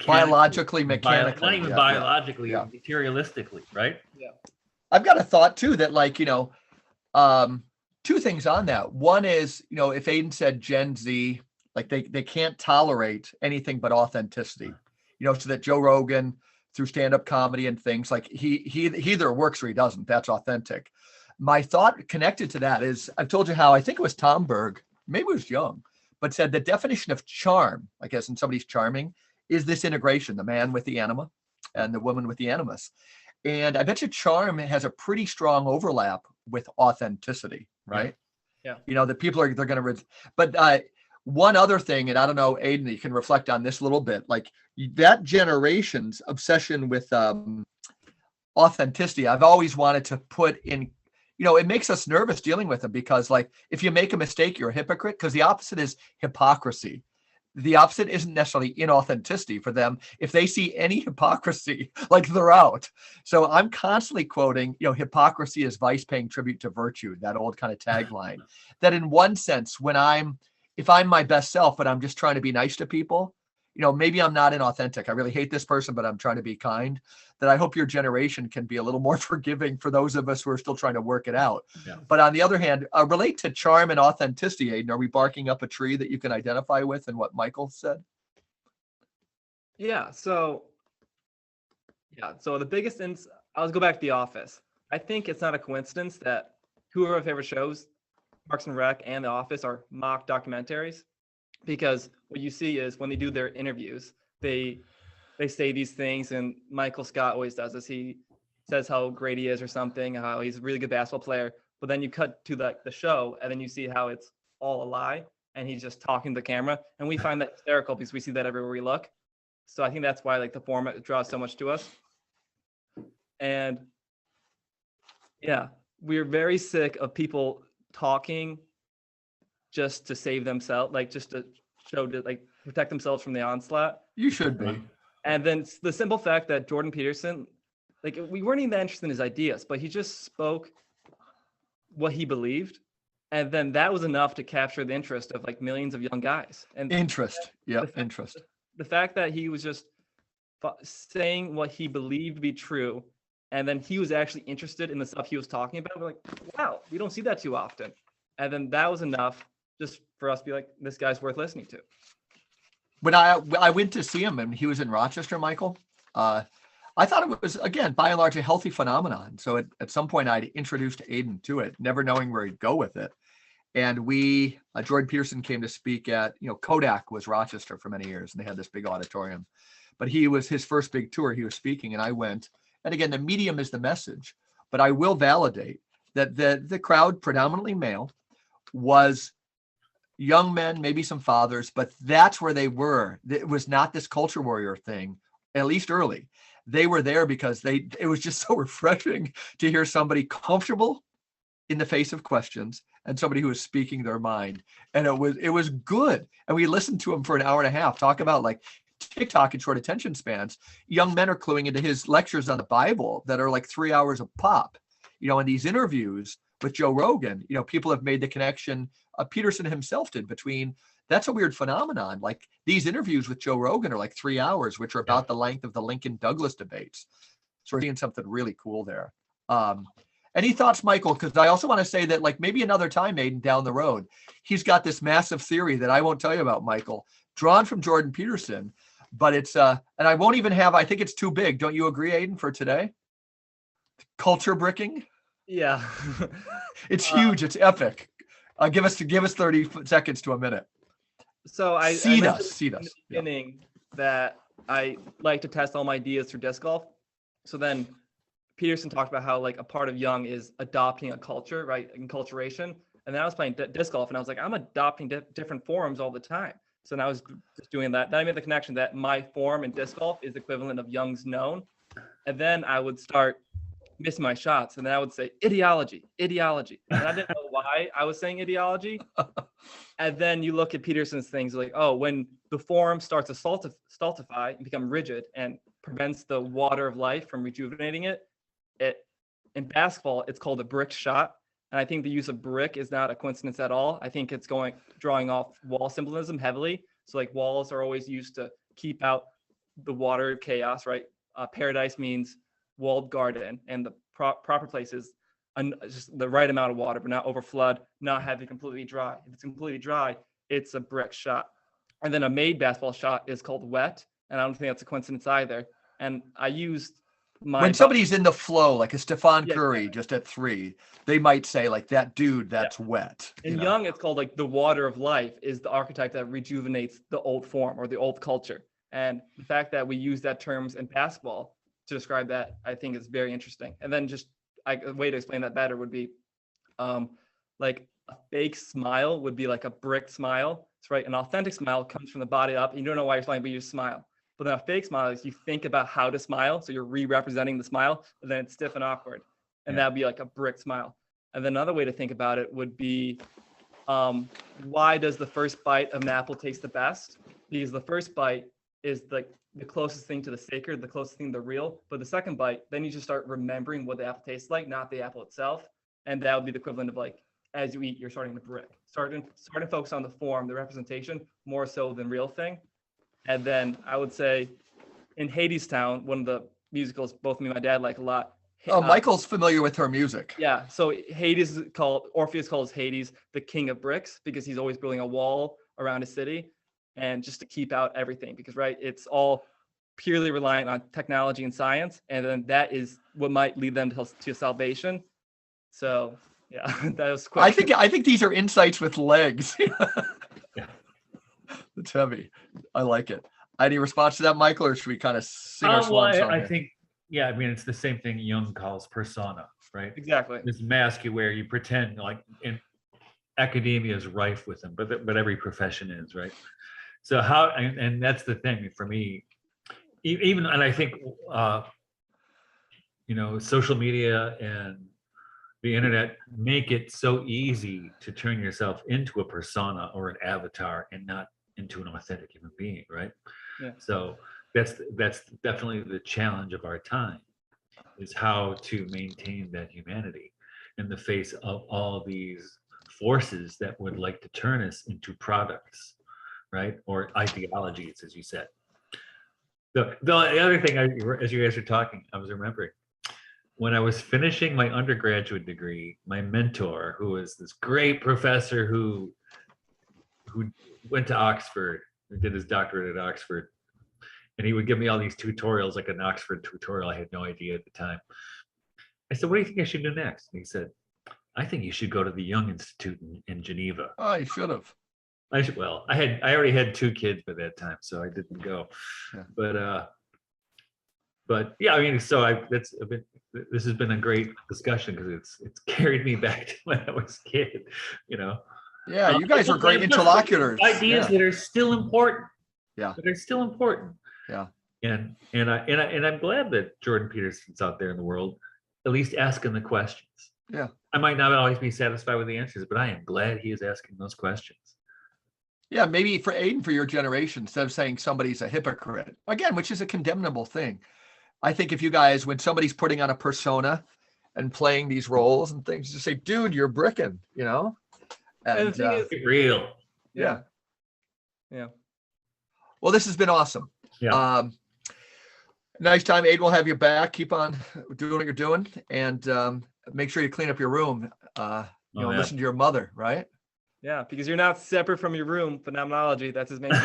biologically, mechanically, not even biologically, materialistically, right? Yeah. I've got a thought too that, like, two things on that. One is, if Aidan said Gen Z, like they can't tolerate anything but authenticity, so that Joe Rogan, through stand-up comedy and things, like he either works or he doesn't. That's authentic. My thought connected to that is, I've told you how I think it was Tom Berg, maybe it was Jung, but said the definition of charm, I guess, in somebody's charming, is this integration, the man with the anima and the woman with the animus. And I bet you charm has a pretty strong overlap with authenticity, right? Yeah. The people they're going to, but One other thing, and I don't know, Aidan, you can reflect on this a little bit, like that generation's obsession with authenticity. I've always wanted to put in, it makes us nervous dealing with them because, like, if you make a mistake, you're a hypocrite, because the opposite is hypocrisy. The opposite isn't necessarily inauthenticity for them. If they see any hypocrisy, like, they're out. So I'm constantly quoting, hypocrisy is vice paying tribute to virtue, that old kind of tagline. That in one sense, if I'm my best self, but I'm just trying to be nice to people, maybe I'm not inauthentic. I really hate this person, but I'm trying to be kind. That I hope your generation can be a little more forgiving for those of us who are still trying to work it out. Yeah. But on the other hand, relate to charm and authenticity, Aidan. Are we barking up a tree that you can identify with in what Michael said? Yeah. So the biggest I'll go back to The Office. I think it's not a coincidence that two of our favorite shows, Parks and Rec and The Office, are mock documentaries, because what you see is when they do their interviews, they say these things, and Michael Scott always does this. He says how great he is or something, how he's a really good basketball player, but then you cut to the show, and then you see how it's all a lie, and he's just talking to the camera, and we find that hysterical because we see that everywhere we look. So I think that's why, like, the format draws so much to us. And yeah, we're very sick of people talking just to save themselves, like, just to show, to, like, protect themselves from the onslaught. You should be. And then the simple fact that Jordan Peterson, like, we weren't even that interested in his ideas, but he just spoke what he believed. And then that was enough to capture the interest of, like, millions of young guys. And Interest. Yeah, interest. The fact that he was just saying what he believed to be true, and then he was actually interested in the stuff he was talking about, we're like, wow, we don't see that too often. And then that was enough just for us to be like, this guy's worth listening to. When I went to see him and he was in Rochester, Michael, I thought it was, again, by and large, a healthy phenomenon. So at some point I'd introduced Aidan to it, never knowing where he'd go with it. And Jordan Peterson came to speak at, Kodak was Rochester for many years, and they had this big auditorium. But he was his first big tour, he was speaking, and I went. And again, the medium is the message, but I will validate that the crowd, predominantly male, was young men, maybe some fathers, but that's where they were. It was not this culture warrior thing, at least early. They were there because it was just so refreshing to hear somebody comfortable in the face of questions and somebody who was speaking their mind. And it was good. And we listened to him for an hour and a half, talk about, like, TikTok and short attention spans. Young men are cluing into his lectures on the Bible that are like 3 hours a pop. In these interviews with Joe Rogan, people have made the connection, Peterson himself did, between, that's a weird phenomenon. Like, these interviews with Joe Rogan are like 3 hours, which are about the length of the Lincoln Douglas debates. So we're seeing something really cool there. Any thoughts, Michael? Because I also want to say that, like, maybe another time, Aidan, down the road, he's got this massive theory that I won't tell you about, Michael, drawn from Jordan Peterson, but it's, and I won't even have, I think it's too big. Don't you agree, Aidan, for today? Culture bricking? Yeah. It's huge. It's epic. Give us 30 seconds to a minute. So I seed mentioned us. in the beginning that I like to test all my ideas through disc golf. So then Peterson talked about how, like, a part of young is adopting a culture, right? Enculturation. And then I was playing disc golf, and I was like, I'm adopting different forms all the time. So now I was just doing that. Then I made the connection that my form in disc golf is equivalent of Young's known. And then I would start missing my shots. And then I would say ideology. And I didn't know why I was saying ideology. And then you look at Peterson's things like, oh, when the form starts to stultify and become rigid and prevents the water of life from rejuvenating it, in basketball, it's called a brick shot. And I think the use of brick is not a coincidence at all. I think it's drawing off wall symbolism heavily. So, like, walls are always used to keep out the water chaos, right? Paradise means walled garden, and the proper place is just the right amount of water, but not over flood, not have it completely dry. If it's completely dry, it's a brick shot. And then a made basketball shot is called wet, and I don't think that's a coincidence either. And I used when somebody's in the flow, like a Stephon Curry just at 3, they might say, like, that dude, that's wet. In Young, it's called, like, the water of life is the archetype that rejuvenates the old form or the old culture. And the fact that we use that terms in basketball to describe that, I think, is very interesting. And then just a way to explain that better would be like a fake smile would be like a brick smile. So, right, an authentic smile comes from the body up, and you don't know why you're smiling, but you just smile. But then a fake smile is you think about how to smile, so you're re-representing the smile, but then it's stiff and awkward, and that'd be like a brick smile. And then another way to think about it would be, why does the first bite of an apple taste the best? Because the first bite is the closest thing to the sacred, the closest thing to the real. But the second bite, then you just start remembering what the apple tastes like, not the apple itself. And that would be the equivalent of like, as you eat, you're starting to brick. Starting to focus on the form, the representation, more so than real thing. And then I would say in Hadestown, one of the musicals both me and my dad like a lot. Oh, Michael's familiar with her music. Yeah, so Orpheus calls Hades the king of bricks because he's always building a wall around a city, and just to keep out everything, because right, it's all purely reliant on technology and science, and then that is what might lead them to salvation. So yeah, that was quick. I think these are insights with legs. Yeah. It's heavy. I like it. Any response to that, Michael, or should we kind of sing our swan song? I think, yeah, I mean, it's the same thing Jung calls persona, right? Exactly. This mask you wear, you pretend, like, in academia is rife with them, but every profession is, right? So and that's the thing for me, even, and I think, social media and the internet make it so easy to turn yourself into a persona or an avatar and not into an authentic human being, right? Yeah. So that's definitely the challenge of our time, is how to maintain that humanity in the face of all these forces that would like to turn us into products, right? Or ideologies, as you said. The other thing, as you guys were talking, I was remembering, when I was finishing my undergraduate degree, my mentor, who was this great professor who went to Oxford, who did his doctorate at Oxford, and he would give me all these tutorials, like an Oxford tutorial. I had no idea at the time. I said, "What do you think I should do next?" And he said, "I think you should go to the Jung Institute in Geneva." Oh, you should have. Well, I already had 2 kids by that time, so I didn't go. Yeah. But yeah, I mean, so this has been a great discussion, because it's carried me back to when I was a kid, Yeah, you guys are great interlocutors. Ideas that are still important. Yeah. That are still important. Yeah. And I'm glad that Jordan Peterson's out there in the world, at least asking the questions. Yeah. I might not always be satisfied with the answers, but I am glad he is asking those questions. Yeah, maybe for Aidan, for your generation, instead of saying somebody's a hypocrite, again, which is a condemnable thing. I think if you guys, when somebody's putting on a persona and playing these roles and things, just say, "Dude, you're bricking," And the thing is, Get real. yeah. Yeah. Well, this has been awesome. Yeah. Nice time. Aidan, we'll have you back. Keep on doing what you're doing, and make sure you clean up your room. Listen to your mother, right? Yeah, because you're not separate from your room. Phenomenology, that's his main goal.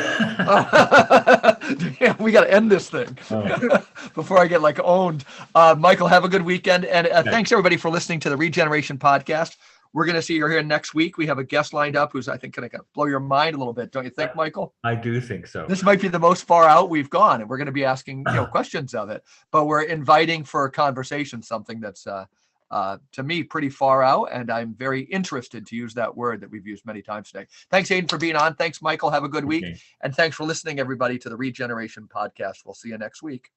Yeah, we got to end this thing before I get owned. Michael, have a good weekend. And thanks everybody for listening to the Regeneration Podcast. We're going to see you here next week. We have a guest lined up who's, I think, going to blow your mind a little bit. Don't you think, Michael? I do think so. This might be the most far out we've gone, and we're going to be asking questions of it. But we're inviting for a conversation, something that's, to me, pretty far out. And I'm very interested, to use that word that we've used many times today. Thanks, Aidan, for being on. Thanks, Michael. Have a good week. And thanks for listening, everybody, to the Regeneration Podcast. We'll see you next week.